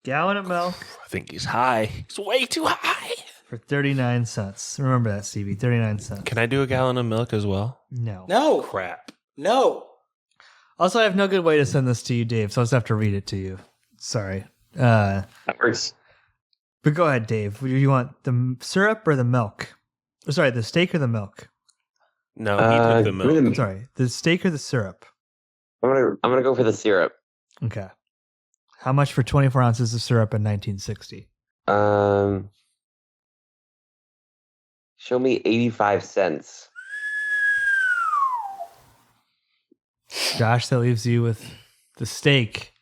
Gallon of milk. I think he's high. He's way too high. For 39 cents. Remember that, Stevie. 39 cents. Can I do a gallon of milk as well? No. No. Crap. No. Also, I have no good way to send this to you, Dave, so I'll just have to read it to you. Sorry. That works. But go ahead, Dave. Do you want the syrup or the milk? Or, sorry, the steak or the milk? No, he took the milk. Sorry, the steak or the syrup? I'm gonna go for the syrup. Okay. How much for 24 ounces of syrup in 1960? Show me 85 cents. Josh, that leaves you with the steak.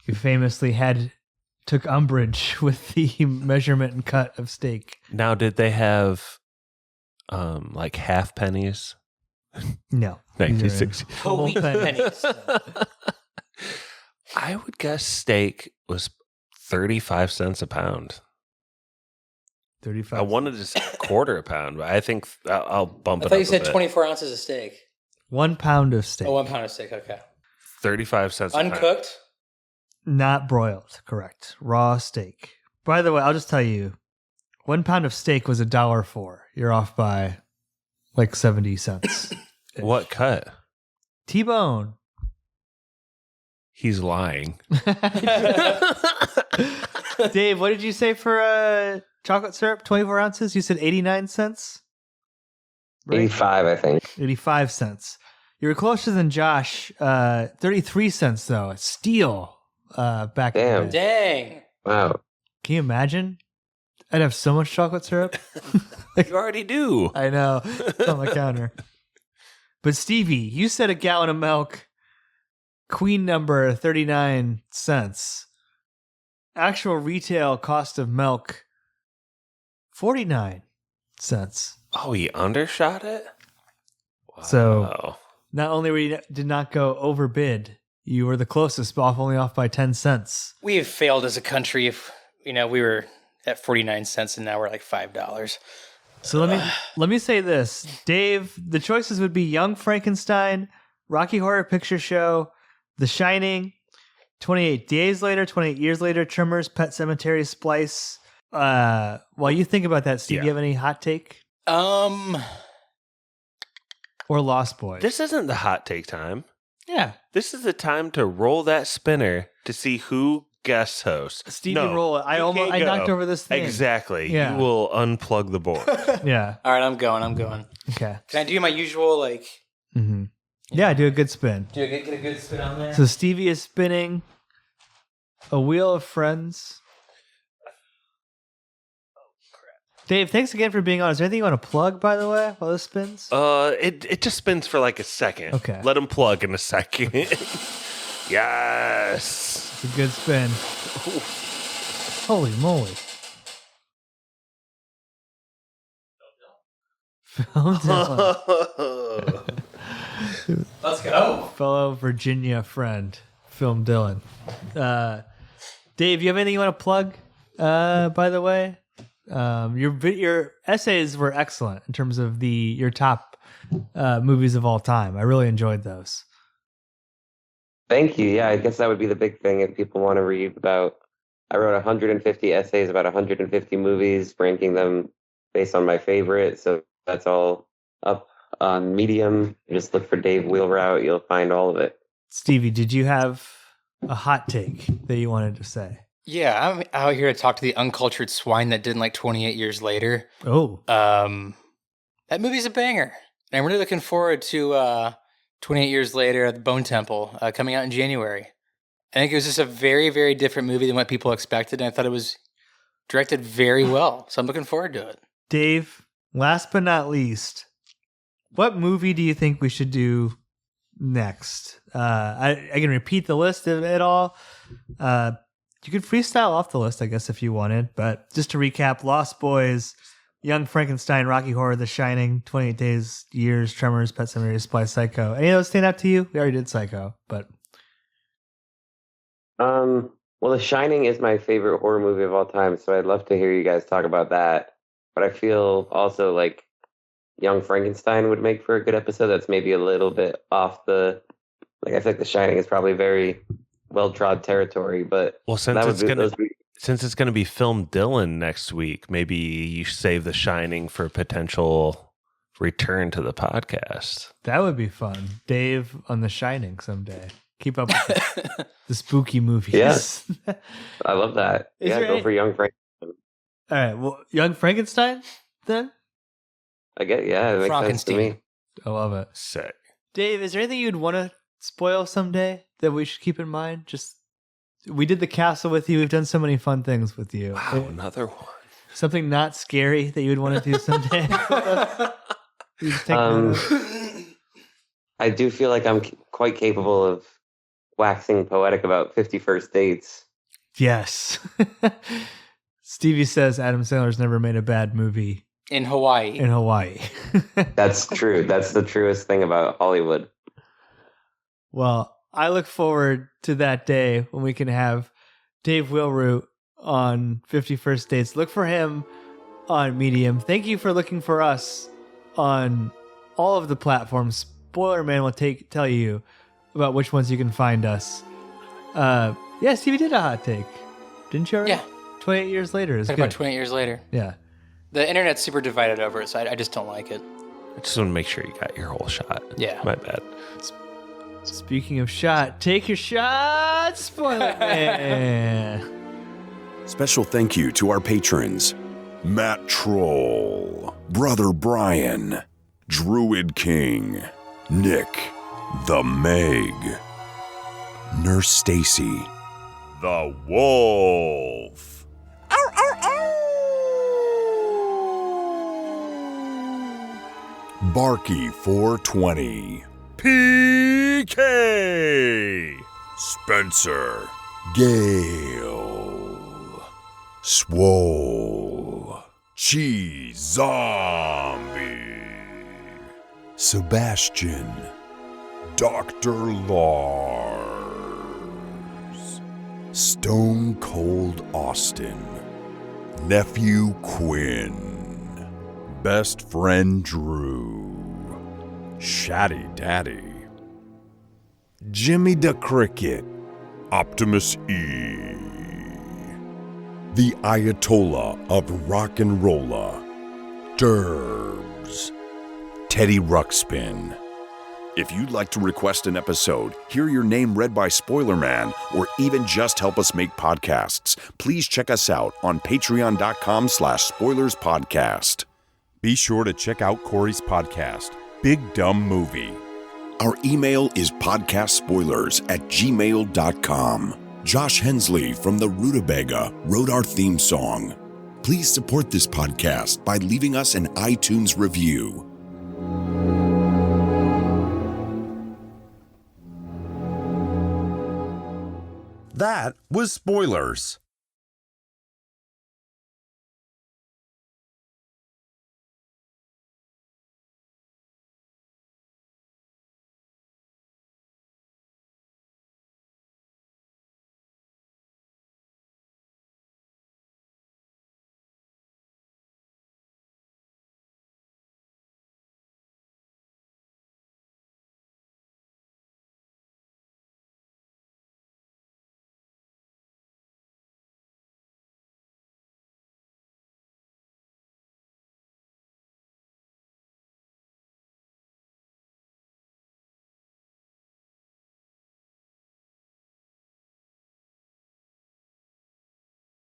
You famously took umbrage with the measurement and cut of steak. Now, did they have like half pennies? No. 1960. Whole pennies. I would guess steak was 35 cents a pound. 35. I wanted to say quarter a pound, but I think I'll bump it up. I thought you said a bit. 24 ounces of steak. 1 pound of steak. Oh, 1 pound of steak. Okay. 35 cents a pound. Uncooked? Not broiled, correct. Raw steak. By the way, I'll just tell you, 1 pound of steak was $1.04. You're off by like 70 cents. What cut? T-bone. He's lying. Dave, what did you say for chocolate syrup? 24 ounces? You said 89 cents? Right? 85, I think. 85 cents. You were closer than Josh. 33 cents, though. A steal back Damn. in the day. Dang. Wow. Can you imagine? I'd have so much chocolate syrup. You already do. I know. It's on the counter. But Stevie, you said a gallon of milk. Queen number 39 cents. Actual retail cost of milk 49 cents. Oh, he undershot it? Wow. So not only did not go overbid, you were the closest, only off by 10 cents. We have failed as a country if, we were at 49 cents and now we're like $5. So let me say this. Dave, the choices would be Young Frankenstein, Rocky Horror Picture Show, The Shining, 28 Days Later, 28 Years Later, Tremors, Pet Sematary, Splice. While you think about that, Steve, do you have any hot take? Or Lost Boys? This isn't the hot take time. Yeah. This is the time to roll that spinner to see who guest hosts. Stevie, roll it. I knocked over this thing. Exactly. Yeah. You will unplug the board. Yeah. All right, I'm going. Okay. Can I do my usual, Mm-hmm. Yeah, do a good spin. get a good spin on there? So Stevie is spinning a wheel of friends. Dave, thanks again for being on. Is there anything you want to plug, by the way, while this spins? It just spins for like a second. Okay. Let him plug in a second. Yes. It's a good spin. Holy moly. Film Dylan. Let's go. Fellow Virginia friend, Film Dylan. Dave, you have anything you want to plug, by the way? Your essays were excellent in terms of your top movies of all time. I really enjoyed those. Thank you. Yeah, I guess that would be the big thing if people want to read about. I wrote 150 essays about 150 movies, ranking them based on my favorite. So that's all up on Medium. Just look for Dave Wheelrout. You'll find all of it. Stevie, did you have a hot take that you wanted to say? Yeah, I'm out here to talk to the uncultured swine that didn't like 28 Years Later. Oh. That movie's a banger. And I'm really looking forward to 28 Years Later at the Bone Temple coming out in January. I think it was just a very, very different movie than what people expected. And I thought it was directed very well. So I'm looking forward to it. Dave, last but not least, what movie do you think we should do next? I can repeat the list of it all. You could freestyle off the list, I guess, if you wanted. But just to recap, Lost Boys, Young Frankenstein, Rocky Horror, The Shining, 28 Days, Years, Tremors, Pet Sematary, Spy, Psycho. Any of those stand out to you? We already did Psycho, but... Well, The Shining is my favorite horror movie of all time, so I'd love to hear you guys talk about that. But I feel also like Young Frankenstein would make for a good episode. That's maybe a little bit off the... Like, I feel like The Shining is probably very well-trod territory, but... Well, since it's going to be Film Dylan next week, maybe you save The Shining for potential return to the podcast. That would be fun. Dave on The Shining someday. Keep up with the spooky movies. Yes. I love that. Is Yeah, there go for Young Frankenstein. All right. Well, Young Frankenstein then? I get, yeah, it makes sense to me. I love it. Sick. Dave, is there anything you'd want to spoil someday that we should keep in mind? Just, we did the castle with you. We've done so many fun things with you. Wow, another one. Something not scary that you would want to do someday? I do feel like I'm quite capable of waxing poetic about 51st dates. Yes. Stevie says Adam Sandler's never made a bad movie. In Hawaii. That's true. That's the truest thing about Hollywood. Well, I look forward to that day when we can have Dave Wilroot on 51st Dates. Look for him on Medium. Thank you for looking for us on all of the platforms. Spoiler Man will tell you about which ones you can find us. Yeah, Stevie did a hot take. Didn't you already? Yeah. 28 years later. It's about 28 years later. Yeah. The internet's super divided over it, so I just don't like it. I just want to make sure you got your whole shot. Yeah. My bad. Speaking of shot, take your shot, Spoiler Man. Special thank you to our patrons: Matt Troll, Brother Brian, Druid King, Nick, The Meg, Nurse Stacy, The Wolf, Barky 420, PK, Spencer, Gale, Swole, Cheese Zombie, Sebastian, Dr. Lars, Stone Cold Austin, Nephew Quinn, Best Friend Drew, Shatty Daddy, Jimmy the Cricket, Optimus E, the Ayatollah of Rock and Rolla, Derbs, Teddy Ruxpin. If you'd like to request an episode, hear your name read by Spoiler Man, or even just help us make podcasts, please check us out on patreon.com/spoilerspodcast. Be sure to check out Corey's podcast, Big Dumb Movie. Our email is podcastspoilers@gmail.com. Josh Hensley from the Rutabaga wrote our theme song. Please support this podcast by leaving us an iTunes review. That was Spoilers.